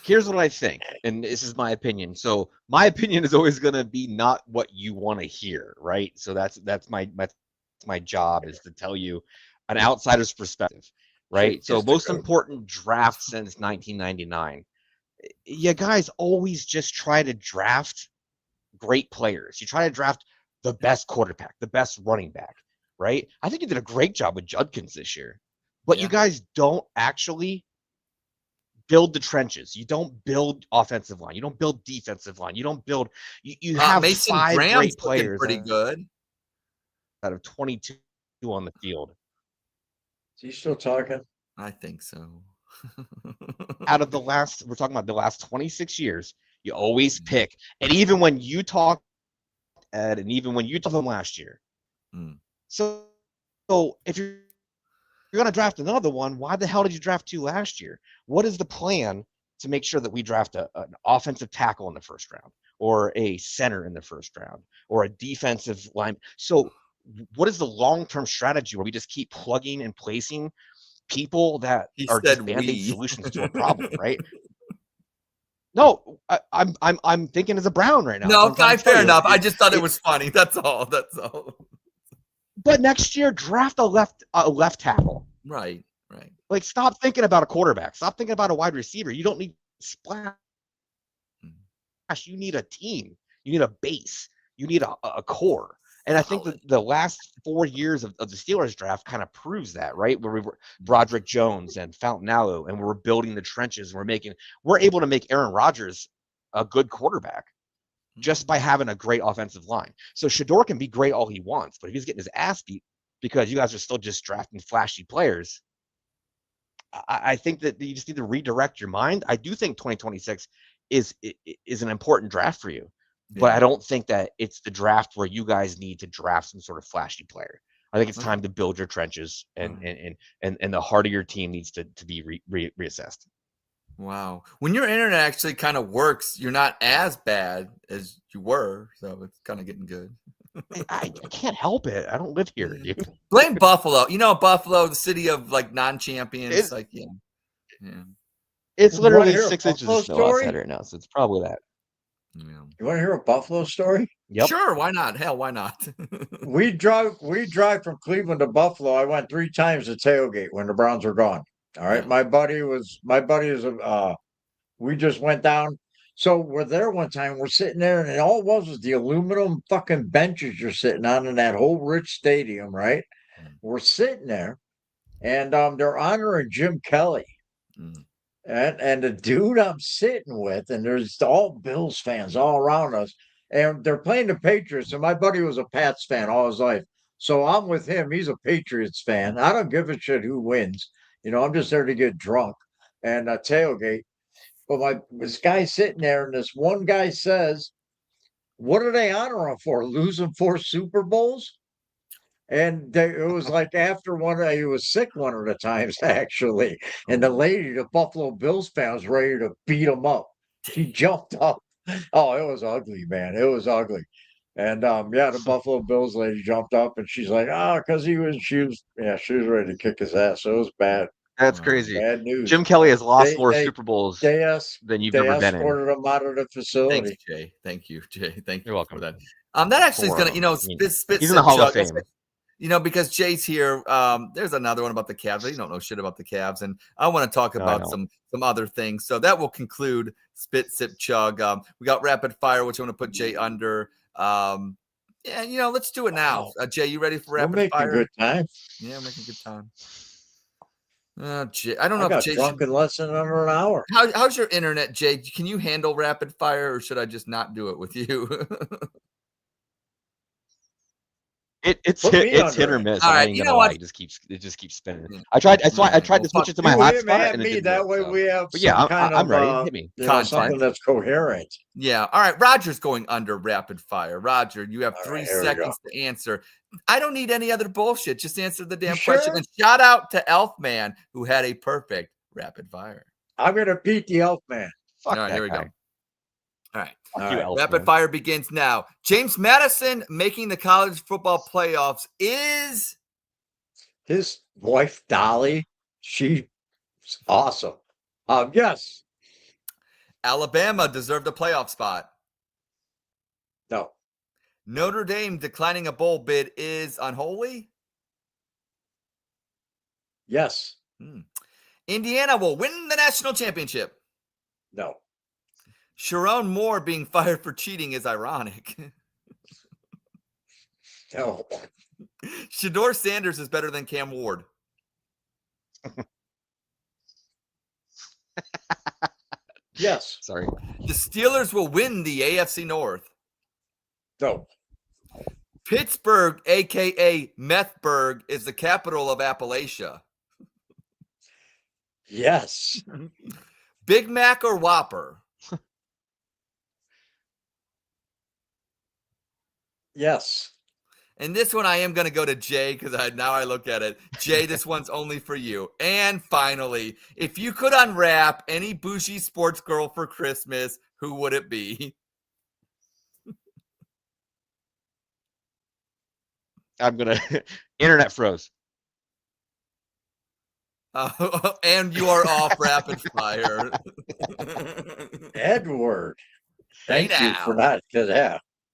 Here's what I think, and this is my opinion. So my opinion is always going to be not what you want to hear, right? So that's my job, is to tell you an outsider's perspective, right? So most important draft since 1999. You guys always just try to draft great players. You try to draft the best quarterback, the best running back, right? I think you did a great job with Judkins this year, but you guys don't actually build the trenches. You don't build offensive line. You don't build defensive line. You don't build. You have Mason 5 Graham's great players, pretty good, out of 22 on the field. Is he still talking? I think so. Out of we're talking about the last 26 years, you always pick. And even when you talk, Ed, and even when you talked them last year. So if you're going to draft another one, why the hell did you draft 2 last year? What is the plan to make sure that we draft an offensive tackle in the 1st round, or a center in the 1st round, or a defensive line? So what is the long-term strategy where we just keep plugging and placing people that are just band-aid solutions to a problem, right? No, I'm thinking as a Brown right now. No, fair enough. I just thought it was funny. That's all. But next year, draft a left tackle. Right. Like, stop thinking about a quarterback. Stop thinking about a wide receiver. You don't need splash. You need a team. You need a base. You need a core. And I think that the last 4 years of the Steelers draft kind of proves that, right? Where we were Broderick Jones and Fontenallo, and we're building the trenches. We're able to make Aaron Rodgers a good quarterback just by having a great offensive line. So Shedeur can be great all he wants, but if he's getting his ass beat because you guys are still just drafting flashy players, I think that you just need to redirect your mind. I do think 2026 is an important draft for you. But I don't think that it's the draft where you guys need to draft some sort of flashy player. I think it's time to build your trenches, and the heart of your team needs to be reassessed. Wow. When your internet actually kind of works, you're not as bad as you were, so it's kind of getting good. I can't help it. I don't live here, dude. Blame Buffalo. You know, Buffalo, the city of like non-champions. Yeah. It's literally hear a 6 inches Buffalo of snow story? outside right now, so it's probably that. Yeah. You want to hear a Buffalo story? Yep. Sure, why not? Hell, why not? We drive from Cleveland to Buffalo. I went 3 times to tailgate when the Browns were gone. All right. Yeah. My buddy is we just went down. So we're there one time, we're sitting there, and all it was the aluminum fucking benches you're sitting on in that whole rich stadium, right? We're sitting there, and they're honoring Jim Kelly. And the dude I'm sitting with, and there's all Bills fans all around us, and they're playing the Patriots. And my buddy was a Pats fan all his life, so I'm with him. He's a Patriots fan. I don't give a shit who wins. I'm just there to get drunk and tailgate. But this guy's sitting there, and this one guy says, "What are they honoring him for? Losing 4 Super Bowls?" And it was like after he was sick one of the times, actually. And the lady, the Buffalo Bills fan, was ready to beat him up. She jumped up. Oh, it was ugly, man. It was ugly. And the Buffalo Bills lady jumped up, and she's like, because she was ready to kick his ass. So it was bad. That's crazy. Bad news. Jim Kelly has lost more Super Bowls than you've ever been in. They escorted him out of the facility. Thanks, Jay. Thank you, Jay. Thank you. You're welcome. For that. That actually is going to, spit. He's in the Hall of Fame. Because Jay's here. There's another one about the Cavs. You don't know shit about the Cavs, and I want to talk about some other things. So that will conclude Spit, Sip, Chug. We got rapid fire, which I'm going to put Jay under. Let's do it now. Jay, you ready for rapid fire? We're making good time. Yeah, we're making good time. Jay, I don't know if Jay drunk in less than under an hour. How's your internet, Jay? Can you handle rapid fire, or should I just not do it with you? It's hit or miss. All right, you know what? It just keeps spinning. Yeah. I tried to switch it to my hotspot, and it that way we have. But yeah, I'm ready. Hit me. Something that's coherent. Yeah. All right. Roger's going under rapid fire. Roger, you have 3 seconds to answer. I don't need any other bullshit. Just answer the damn question. And shout out to Elfman, who had a perfect rapid fire. I'm gonna beat the Elfman. All right, here we go. All right. Elfman. Rapid fire begins now. James Madison making the college football playoffs is his wife, Dolly. She's awesome. Yes. Alabama deserved a playoff spot. No. Notre Dame declining a bowl bid is unholy. Yes. Indiana will win the national championship. No. Sharon Moore being fired for cheating is ironic. No. Shedeur Sanders is better than Cam Ward. Yes. Sorry. The Steelers will win the AFC North. No. Pittsburgh, a.k.a. Methburg, is the capital of Appalachia. Yes. Big Mac or Whopper? Yes. And this one I am going to go to Jay because now I look at it. Jay, this one's only for you. And finally, if you could unwrap any bougie sports girl for Christmas, who would it be? I'm going to – internet froze. And you are off rapid fire. Edward. Thank you for that.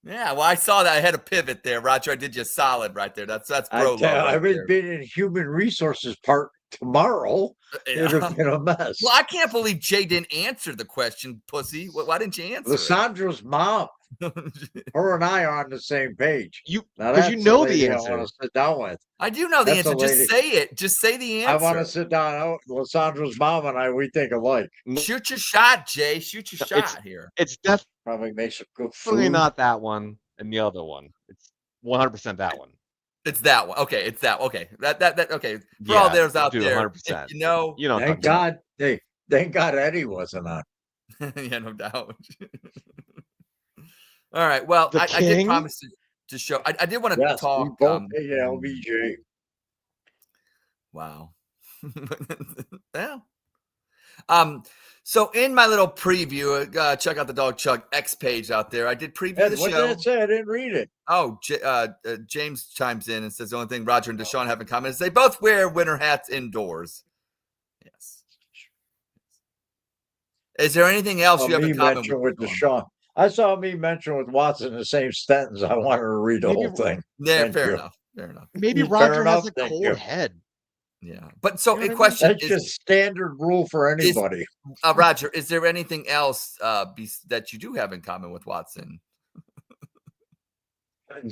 Yeah, well, I saw that. I had a pivot there, Roger. I did you solid right there. That's bro. I've been in human resources part tomorrow. It would have been a mess. Well, I can't believe Jay didn't answer the question, pussy. Why didn't you answer? Lissandra's mom. Her and I are on the same page. Because you know the answer. I want to sit down with. I do know the answer. Just say it. Just say the answer. I want to sit down. Lissandra's mom and I, we think alike. Shoot your shot, Jay. Shoot your shot here. It's probably makes a good food. Probably not that one and the other one. It's 100% that one. It's that one. Okay, it's that. Okay, that. Okay, for all theirs out there, 100%. You know. Thank God. Thank God Eddie wasn't on. Yeah, no doubt. All right. Well, The I did king? promise to show. I did want to Yes, we talk. both hate LBJ. Wow. Yeah. So in my little preview, check out the Dawg Chug X page out there. I did preview the What show. did it say? I didn't read it. Oh, James chimes in and says the only thing Roger and Deshaun have in common is they both wear winter hats indoors. Yes. Is there anything else you have in common with Deshaun? I saw me mention with Watson the same sentence. I wanted to read the whole thing. Yeah, fair enough. Maybe Roger has a cold head. Yeah, but so You know a question that's just standard rule for anybody. Roger, is there anything else that you do have in common with Watson?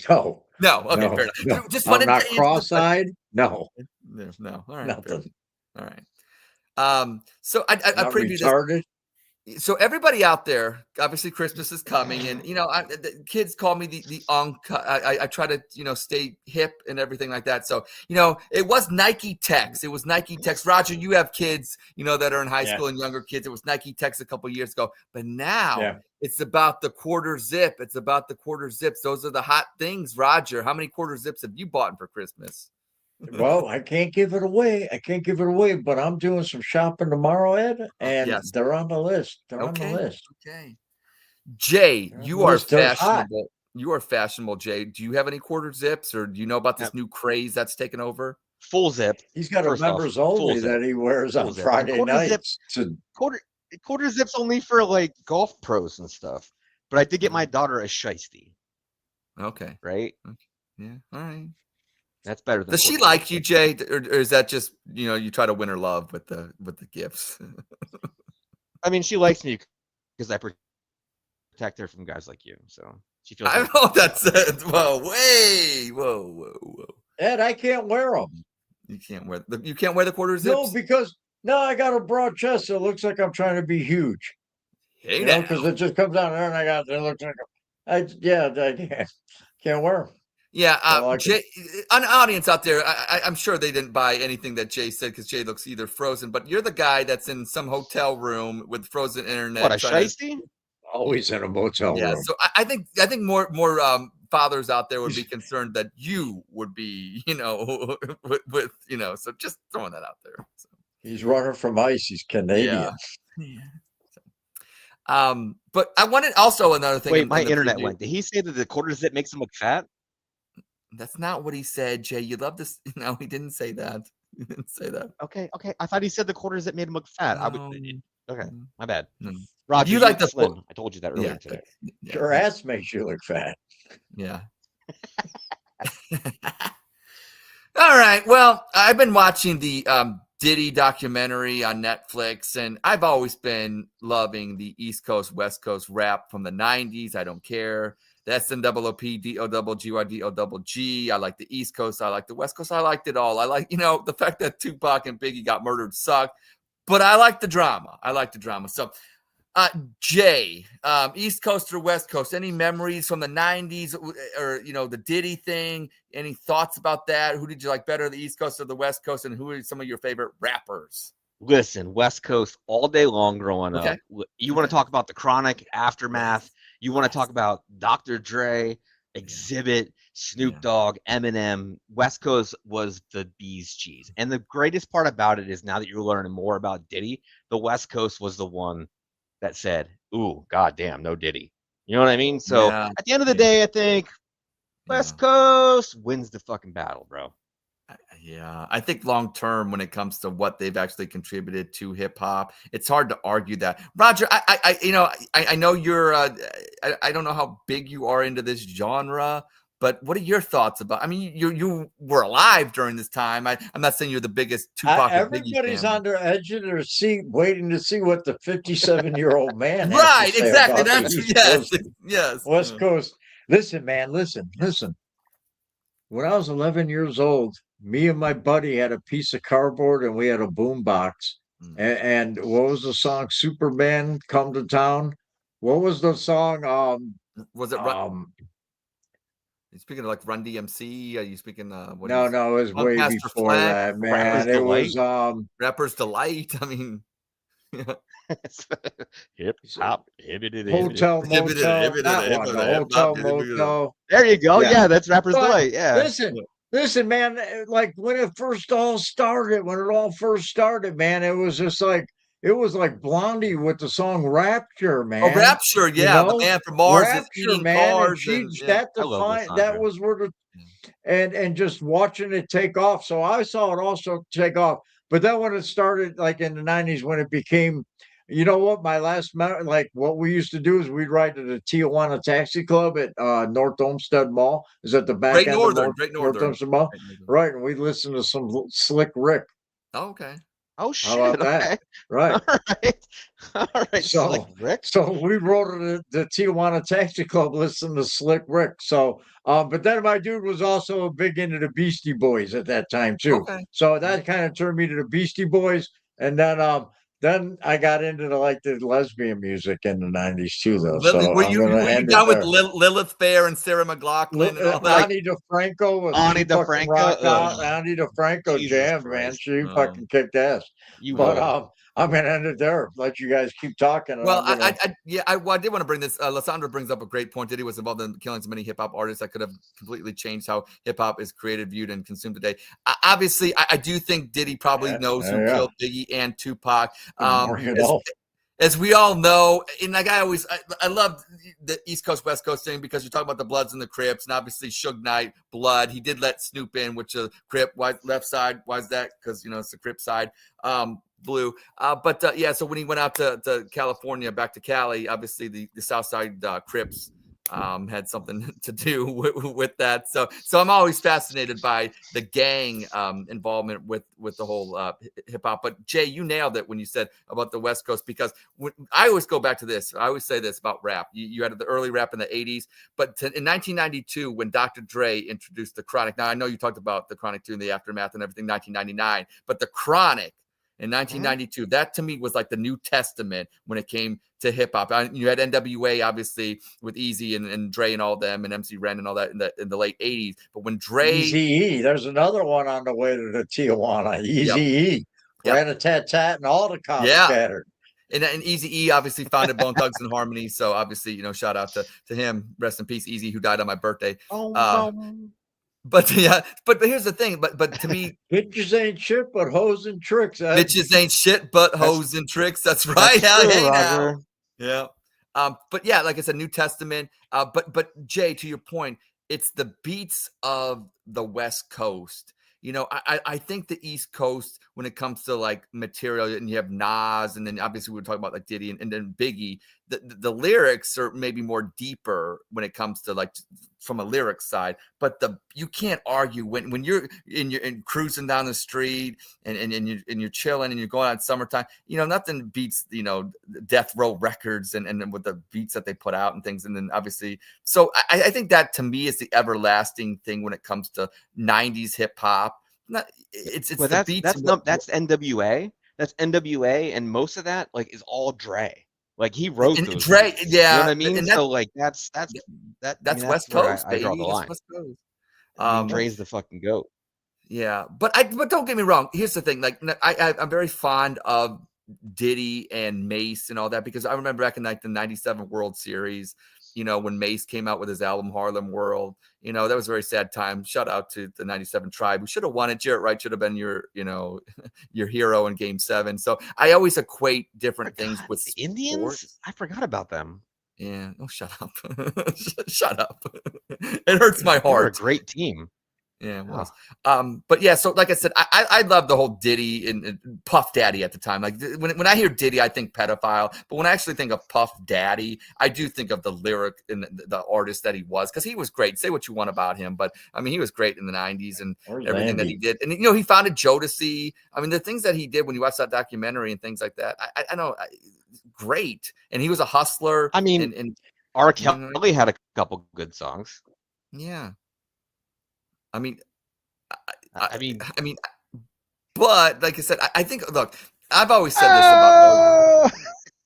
No. Okay, no, fair enough. no. Just I'm not cross-eyed. No. No. All right. Nothing. All right. So I previewed retarded. So everybody out there, obviously Christmas is coming, and the kids call me the unk. I try to stay hip and everything like that. So it was Nike Tex. It was Nike Tex. Roger, you have kids that are in high school and younger kids. It was Nike Tex a couple of years ago, but now it's about the quarter zip. It's about the quarter zips. Those are the hot things. Roger, how many quarter zips have you bought for Christmas? Well, I can't give it away. But I'm doing some shopping tomorrow, Ed, and they're on the list. On the list. Okay. Jay, you are fashionable. You are fashionable, Jay. Do you have any quarter zips, or do you know about this new craze that's taken over? Full zip. He's got a members only that he wears on Friday nights. Quarter zips only for like golf pros and stuff. But I did get my daughter a shiesty. Okay. Right? Yeah. All right. That's better than. Does she like you, Jay, or is that just you try to win her love with the gifts? I mean, she likes me because I protect her from guys like you. So she feels. I know that's it. Whoa. Ed, I can't wear them. You can't wear the quarter zips. No, because I got a broad chest. So it looks like I'm trying to be huge. Hey, because it just comes down there, and it looks like I can't wear them. Yeah, Jay, an audience out there, I'm sure they didn't buy anything that Jay said because Jay looks either frozen, but you're the guy that's in some hotel room with frozen internet. What, a shiesty? Always in a motel room. Yeah, so I think more fathers out there would be concerned that you would be, with so just throwing that out there. So. He's running from ice. He's Canadian. Yeah. But I wanted also another thing. Wait, my internet went. Did he say that the quarter zip makes him look fat? That's not what he said, Jay. You love this. No, he didn't say that. He didn't say that. Okay. I thought he said the quarter zip made him look fat. No. Okay, my bad. No. Roger, you like the slim. I told you that earlier today. Your ass makes you look fat. Yeah. All right. Well, I've been watching the Diddy documentary on Netflix, and I've always been loving the East Coast, West Coast rap from the 90s. I don't care. The SNOOP, DOGG. I like the East Coast. I like the West Coast. I liked it all. I like, the fact that Tupac and Biggie got murdered sucked, but I like the drama. So, Jay, East Coast or West Coast, any memories from the 90s or, the Diddy thing? Any thoughts about that? Who did you like better, the East Coast or the West Coast? And who are some of your favorite rappers? Listen, West Coast all day long growing up. You want to talk about the Chronic aftermath. You want to talk about Dr. Dre, Exhibit, Snoop Dogg, Eminem. West Coast was the bee's cheese. And the greatest part about it is now that you're learning more about Diddy, the West Coast was the one that said, ooh, goddamn, no Diddy. You know what I mean? So at the end of the day, I think West Coast wins the fucking battle, bro. Yeah, I think long term, when it comes to what they've actually contributed to hip hop, it's hard to argue that. Roger, I know you're. I don't know how big you are into this genre, but what are your thoughts about? I mean, you were alive during this time. I'm not saying you're the biggest Tupac. Everybody's on their edge of their seat, waiting to see what the 57-year-old man. Right, exactly. That's yes. West Coast. Listen, man. Listen. When I was 11 years old, me and my buddy had a piece of cardboard and we had a boom box. And what was the song? Superman Come to Town. What was the song? Was it you speaking of like Run DMC? Are you speaking no, it was way before that, man. It was Rapper's Delight. I mean, Hip hop, Hotel Motel, that one, the Hotel Motel. There you go. Yeah. Yeah, that's Rapper's But Delight. Yeah. listen, man. Like when it all started, man, it was just like Blondie with the song Rapture, man. Oh, Rapture, yeah, the man from Mars is Rapture, eating man, cars, and yeah. I love this song, that man. was where the and just watching it take off. So I saw it also take off. But then when it started, like in the 90s, when it became, you know what, like what we used to do is we'd ride to the Tijuana Taxi Club at North Olmsted Mall. Is at the back Great end Northern, of Great North Northern. Olmsted Mall. Right. And we'd listen to some Slick Rick. Oh, okay. Oh shit! How about that? Okay. Right. All right. Slick Rick. So we rode to the Tijuana Taxi Club listening to Slick Rick. So, but then my dude was also big into the Beastie Boys at that time too. Okay. So that kind of turned me to the Beastie Boys, and then I got into the lesbian music in the 90s too, though. So Were I'm you gonna end it down with there. Lilith Fair and Sarah McLachlan and all that? Ani DeFranco was Ani fucking DeFranco, rock out. ugh. Ani DeFranco Jesus jammed, man. Christ. She fucking kicked ass. You But would. I'm gonna end it there. Let you guys keep talking. And Well, I'm gonna... I did want to bring this. Lysandra brings up a great point. Diddy was involved in killing so many hip hop artists that could have completely changed how hip hop is created, viewed, and consumed today. Obviously, I do think Diddy probably knows who killed Biggie and Tupac. As we all know, and like I love the East Coast West Coast thing because you're talking about the Bloods and the Crips, and obviously Suge Knight, Blood. He did let Snoop in, which is Crip. Why left side? Why is that? Because it's the Crip side. Blue. Yeah, so when he went out to California, back to Cali, obviously the South Side Crips had something to do with that. So I'm always fascinated by the gang involvement with the whole hip hop. But Jay, you nailed it when you said about the West Coast, because I always go back to this. I always say this about rap. You had the early rap in the 80s, but in 1992, when Dr. Dre introduced the Chronic. Now I know you talked about the Chronic 2 and the aftermath and everything, 1999, but the Chronic in 1992, that to me was like the New Testament when it came to hip hop. You had NWA obviously with Eazy and Dre and all them, and MC Ren and all that in the late 80s. But when Dre, Eazy-E, there's another one on the way to the Tijuana. Eazy-E, Rat-a-tat-tat, and all the cops scattered. And Eazy-E obviously founded Bone Thugs and Harmony. So obviously, shout out to him. Rest in peace, Eazy, who died on my birthday. But here's the thing. But to me, bitches ain't shit but hoes and tricks. Bitches ain't shit but hoes and tricks. That's right. Hey, now. Yeah. But yeah, like I said, New Testament. But Jay, to your point, it's the beats of the West Coast. I think the East Coast, when it comes to like material, and you have Nas, and then obviously we were talking about like Diddy and then Biggie, the lyrics are maybe more deeper when it comes to like from a lyric side, but you can't argue when you're cruising down the street and you're chilling and you're going out summertime, nothing beats, Death Row Records and with the beats that they put out and things. And then obviously, so I think that to me is the everlasting thing when it comes to 90s hip hop. It's well, the beats. That's NWA. That's NWA, and most of that is all Dre. Like he wrote those. Dre, beats, you know what I mean? So that's West Coast, I draw the line. West Coast. Dre's the fucking GOAT. Yeah, but don't get me wrong. Here's the thing: like I'm very fond of Diddy and Mace and all that, because I remember back in like the '97 World Series, when Mace came out with his album Harlem World, that was a very sad time. Shout out to the '97 Tribe. We should have won it. Jarrett Wright should have been your hero in Game 7. So I always equate different things with the Indians. I forgot about them. Yeah. Oh, shut up. Shut up. It hurts my heart. They're a great team. Yeah, it was. But yeah, so like I said, I love the whole Diddy and Puff Daddy at the time. Like when I hear Diddy, I think pedophile. But when I actually think of Puff Daddy, I do think of the lyric and the artist that he was, because he was great. Say what you want about him, but I mean, he was great in the 90s and everything that he did. And he founded Jodeci. I mean, the things that he did when you watch that documentary and things like that, I know, great. And he was a hustler. I mean, and R. Kelly had a couple good songs. Yeah. I mean, but like I said, I think, look, I've always said this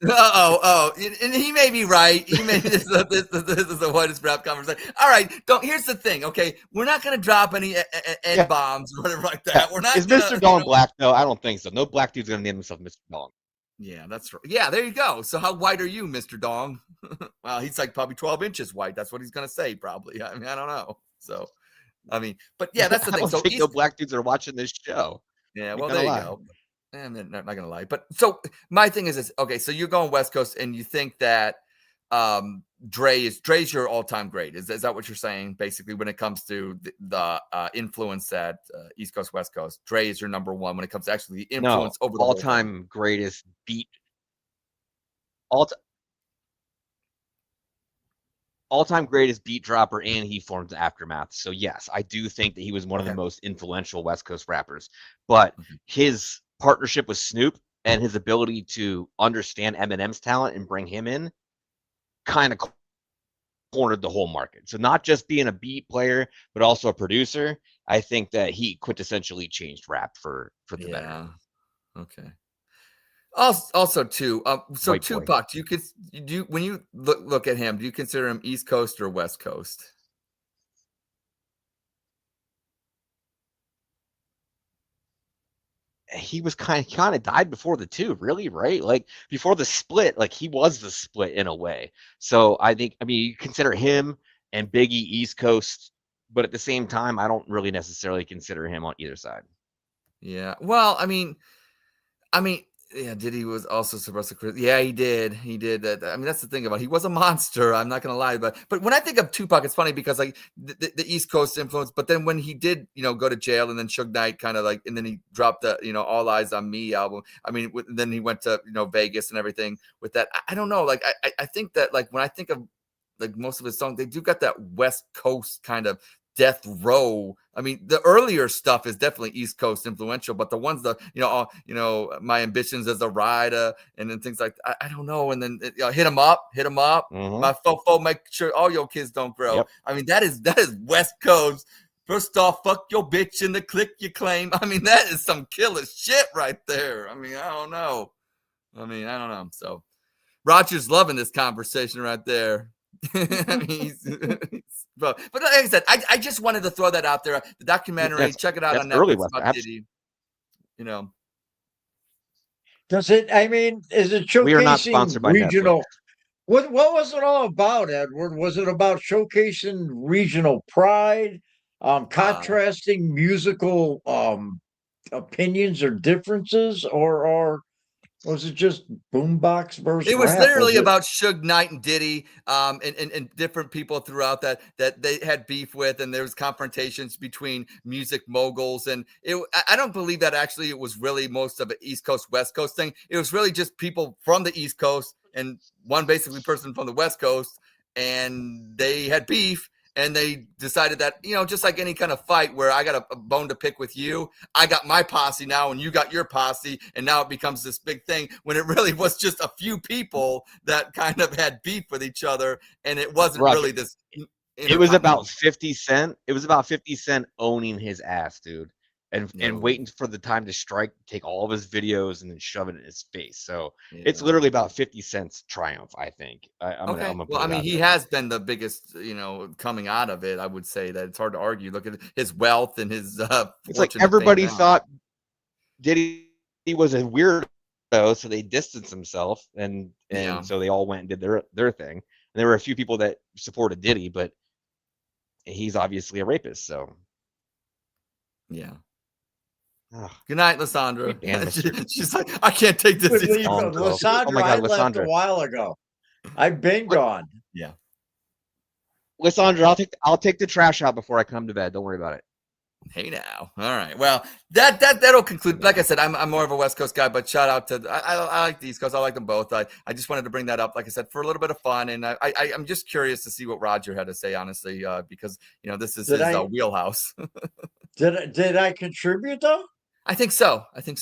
about. And he may be right. He may this is the whitest rap conversation. All right, here's the thing. Okay, we're not gonna drop any N bombs or whatever like that. We're not. Is Mr. Dawn black? No, I don't think so. No black dude's gonna name himself Mr. Dawn. Yeah, that's right. Yeah, there you go. So how white are you, Mr. Dong? Well, he's like probably 12 inches white. That's what he's gonna say, probably. I mean, I don't know. So I mean, but yeah, that's the I thing. don't So think no black dudes are watching this show. yeah, Ain't well, gonna there you lie. go. And they're not gonna lie. But so my thing is this. Okay, so you're going West Coast, and you think that Dre's your all-time great. Is that what you're saying? Basically, when it comes to the influence at East Coast, West Coast, Dre is your number one when it comes to actually the No, influence over the whole thing. all-time greatest beat. All-time greatest beat dropper, and he formed the Aftermath. So yes, I do think that he was one of the most influential West Coast rappers. But his partnership with Snoop and his ability to understand Eminem's talent and bring him in kind of cornered the whole market. So not just being a beat player, but also a producer. I think that he quintessentially changed rap for the better. Okay. Also, too. So White Tupac, do you when you look at him, do you consider him East Coast or West Coast? He was kind of died before the two, really, right? Like before the split, like he was the split in a way. So I mean, you consider him and Biggie East Coast, but at the same time, I don't really necessarily consider him on either side. Yeah. Well, I mean, yeah, Diddy was also supposed to. Yeah, he did. He did that. I mean, that's the thing about it. He was a monster. I'm not gonna lie, but when I think of Tupac, it's funny because like the East Coast influence. But then when he did, go to jail, and then Suge Knight kind of like, and then he dropped the All Eyes on Me album. I mean, then he went to Vegas and everything with that. I don't know. Like I think that like when I think of like most of his songs, they do got that West Coast kind of death row. I mean, the earlier stuff is definitely East Coast influential, but the ones that My Ambitions as a Rider and then things like I don't know. And then hit 'em up, Mm-hmm. my fofo, make sure all your kids don't grow. Yep. I mean, that is West Coast. First off, fuck your bitch in the click you claim. I mean, that is some killer shit right there. I mean, I don't know. So Roger's loving this conversation right there. I mean, but like I said, I just wanted to throw that out there. The documentary, check it out on Netflix about Diddy. Does it? I mean, is it showcasing we are not sponsored by regional? Netflix. What was it all about, Edward? Was it about showcasing regional pride, contrasting musical opinions or differences, or was it just boombox versus It was rap? literally about Suge Knight and Diddy, and different people throughout that they had beef with, and there was confrontations between music moguls. And I don't believe that actually it was really most of an East Coast West Coast thing. It was really just people from the East Coast and one basically person from the West Coast, and they had beef. And they decided that, just like any kind of fight where I got a bone to pick with you, I got my posse now and you got your posse. And now it becomes this big thing when it really was just a few people that kind of had beef with each other. And it wasn't really this. It was about 50 Cent. It was about 50 Cent owning his ass, dude. And waiting for the time to strike, take all of his videos and then shove it in his face. So it's literally about 50 Cent's triumph, I think. I'm gonna he has been the biggest, coming out of it. I would say that it's hard to argue. Look at his wealth and his it's like everybody thought Diddy was a weirdo, so they distanced themselves and so they all went and did their thing. And there were a few people that supported Diddy, but he's obviously a rapist, so yeah. Good night, Lysandra. She's like, I can't take this. Lysandra, I left a while ago. I've been gone. Yeah. Lysandra, I'll take the trash out before I come to bed. Don't worry about it. Hey now. All right. Well, that'll conclude. Like I said, I'm more of a West Coast guy, but shout out to I like the East Coast. I like them both. I just wanted to bring that up, like I said, for a little bit of fun. And I'm just curious to see what Roger had to say, honestly, because this is his wheelhouse. Did I contribute though? I think so. Did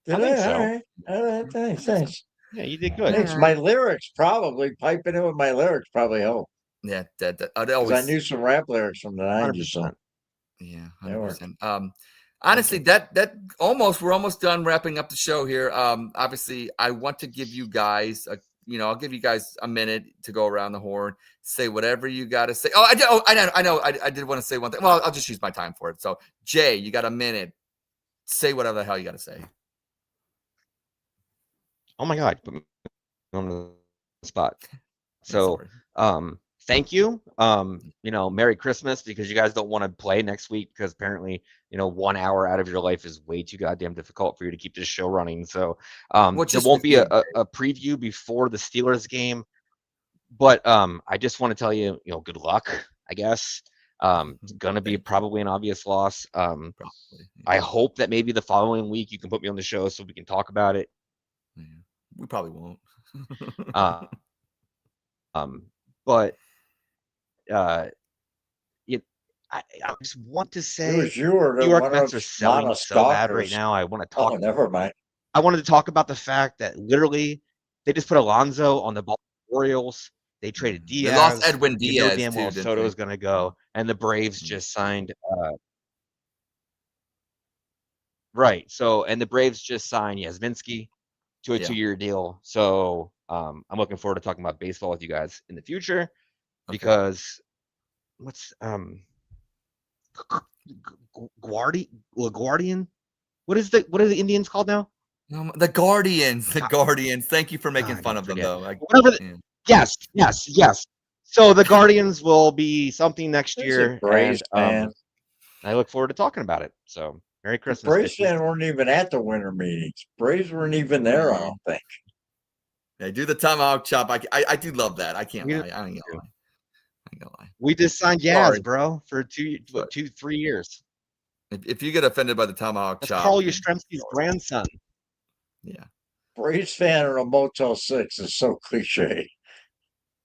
I? All right. Thanks. Yeah, you did good. Thanks. My lyrics probably piping in with my lyrics probably helped. Yeah, I knew some rap lyrics from the 90s. So. Yeah, 100%. Honestly, that we're almost done wrapping up the show here. Obviously, I want to give you guys I'll give you guys a minute to go around the horn, say whatever you got to say. I know. I did want to say one thing. Well, I'll just use my time for it. So, Jay, you got a minute. Say whatever the hell you got to say. Oh my God, put me on the spot. So, thank you. Merry Christmas, because you guys don't want to play next week because apparently, 1 hour out of your life is way too goddamn difficult for you to keep this show running. So, there won't be a preview before the Steelers game, but I just want to tell you, good luck, I guess. It's going to be probably an obvious loss. I hope that maybe the following week you can put me on the show so we can talk about it. Yeah. We probably won't. But I just want to say, New York Mets are selling so bad right now. I want to talk. Oh, never mind. I wanted to talk about the fact that literally they just put Alonso on the Baltimore Orioles. They traded Diaz. They lost Edwin Diaz. You know damn well Soto is going to go, and the Braves just signed. Right. So, and the Braves just signed Yasminski to a 2-year deal. So, I'm looking forward to talking about baseball with you guys in the future, because what's LaGuardian? What are the Indians called now? The Guardians. The Guardians. Thank you for making fun of them, though. Yes. So the Guardians will be something next year, and I look forward to talking about it. So, Merry Christmas. The Braves fans weren't even at the winter meetings. Braves weren't even there, I don't think. Yeah, do the tomahawk chop. I do love that. I can't lie. I ain't gonna lie. We just signed Yaz, bro, for 3 years. If you get offended by the tomahawk chop, Carl Yastrzemski's grandson. Yeah. Braves fan in a Motel 6 is so cliche.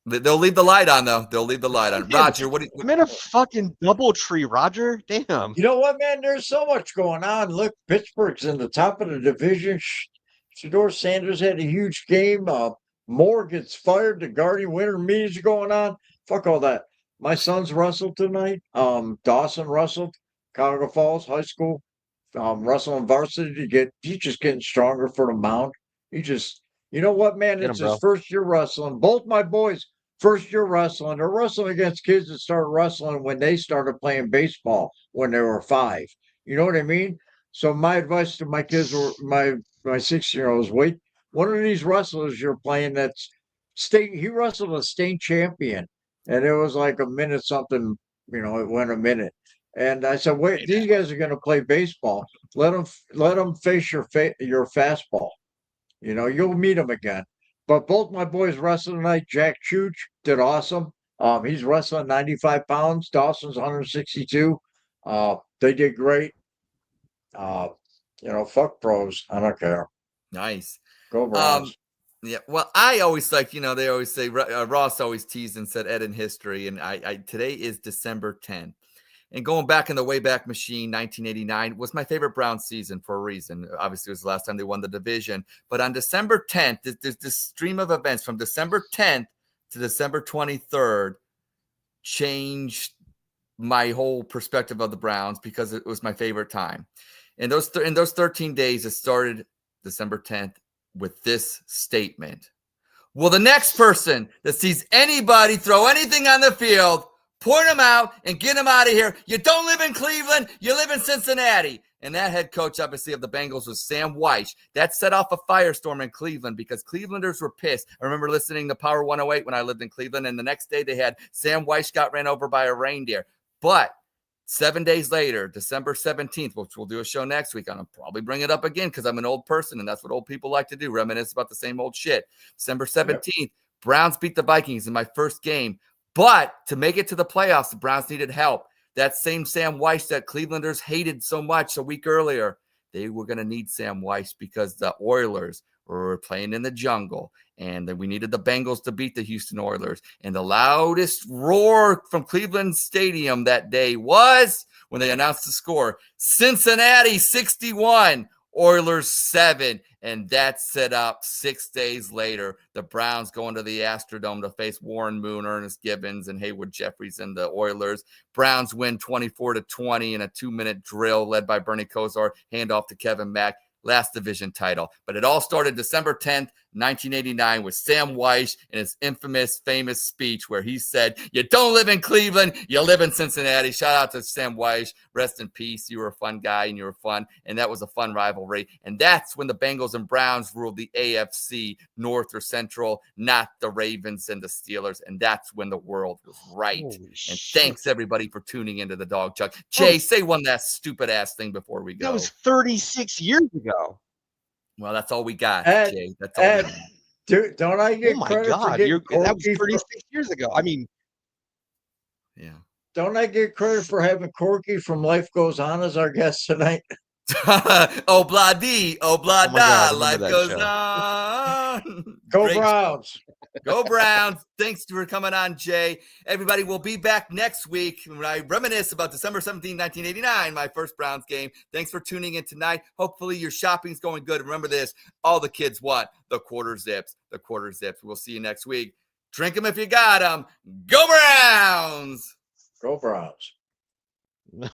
They'll leave the light on, though. They'll leave the light on. Roger, I'm in a fucking DoubleTree, Roger. Damn. You know what, man? There's so much going on. Look, Pittsburgh's in the top of the division. Shedeur Sanders had a huge game. Moore gets fired. The Guardian winter meetings going on. Fuck all that. My son's wrestled tonight. Dawson wrestled. Cuyahoga Falls High School. Wrestling varsity. He's just getting stronger for the mound. You know what, man? It's his first year wrestling. Both my boys, first year wrestling. They're wrestling against kids that started wrestling when they started playing baseball when they were 5. You know what I mean? So my advice to my kids were my 6-year-olds, wait, one of these wrestlers you're playing that's he wrestled a state champion, and it was like a minute something, it went a minute. And I said, wait, these guys are going to play baseball. Let them face your fastball. You'll meet them again. But both my boys wrestled tonight. Jack Chug did awesome. He's wrestling 95 pounds. Dawson's 162. They did great. Fuck pros. I don't care. Nice. Go Browns. Yeah. Well, I always they always say, Ross always teased and said Ed in history. And today is December 10th. And going back in the Wayback Machine, 1989 was my favorite Browns season for a reason. Obviously, it was the last time they won the division. But on December 10th, this stream of events from December 10th to December 23rd changed my whole perspective of the Browns, because it was my favorite time. And in those 13 days, it started December 10th with this statement. Well, the next person that sees anybody throw anything on the field, point them out and get them out of here. You don't live in Cleveland. You live in Cincinnati. And that head coach, obviously, of the Bengals was Sam Weiss. That set off a firestorm in Cleveland because Clevelanders were pissed. I remember listening to Power 108 when I lived in Cleveland, and the next day they had Sam Weiss got ran over by a reindeer. But 7 days later, December 17th, which we'll do a show next week, I'll probably bring it up again because I'm an old person, and that's what old people like to do, reminisce about the same old shit. December 17th, Browns beat the Vikings in my first game. But to make it to the playoffs, the Browns needed help. That same Sam Weiss that Clevelanders hated so much a week earlier, they were going to need Sam Weiss because the Oilers were playing in the jungle, and then we needed the Bengals to beat the Houston Oilers. And the loudest roar from Cleveland Stadium that day was when they announced the score: Cincinnati 61, Oilers 7. And that set up 6 days later, the Browns going to the Astrodome to face Warren Moon, Ernest Gibbons, and Haywood Jeffries and the Oilers. Browns win 24-20 in a 2-minute drill led by Bernie Kosar, handoff to Kevin Mack. Last division title. But it all started December 10th, 1989 with Sam Weiss in his infamous, famous speech where he said, "You don't live in Cleveland, you live in Cincinnati." Shout out to Sam Weiss. Rest in peace. You were a fun guy and you were fun. And that was a fun rivalry. And that's when the Bengals and Browns ruled the AFC, North or Central, not the Ravens and the Steelers. And that's when the world was right. Holy and shit. thanks everybody for tuning into the Dawg Chug. Jay, say one last stupid ass thing before we go. That was 36 years ago. Well, that's all we got, Ed, Jay. That's all we got. Dude, don't I get Oh my credit for God. getting That was Corky 36 years ago. I mean, Yeah. Don't I get credit for having Corky from Life Goes On as our guest tonight? Oh, blah dee, oh, blah Oh my God, I da. remember Life that goes show. on. Go Great show. Browns. Go Browns. Thanks for coming on, Jay. Everybody, will be back next week when I reminisce about December 17, 1989, my first Browns game. Thanks for tuning in tonight. Hopefully your shopping's going good. Remember this, all the kids want the quarter zips, the quarter zips. We'll see you next week. Drink them if you got them. Go Browns. Go Browns.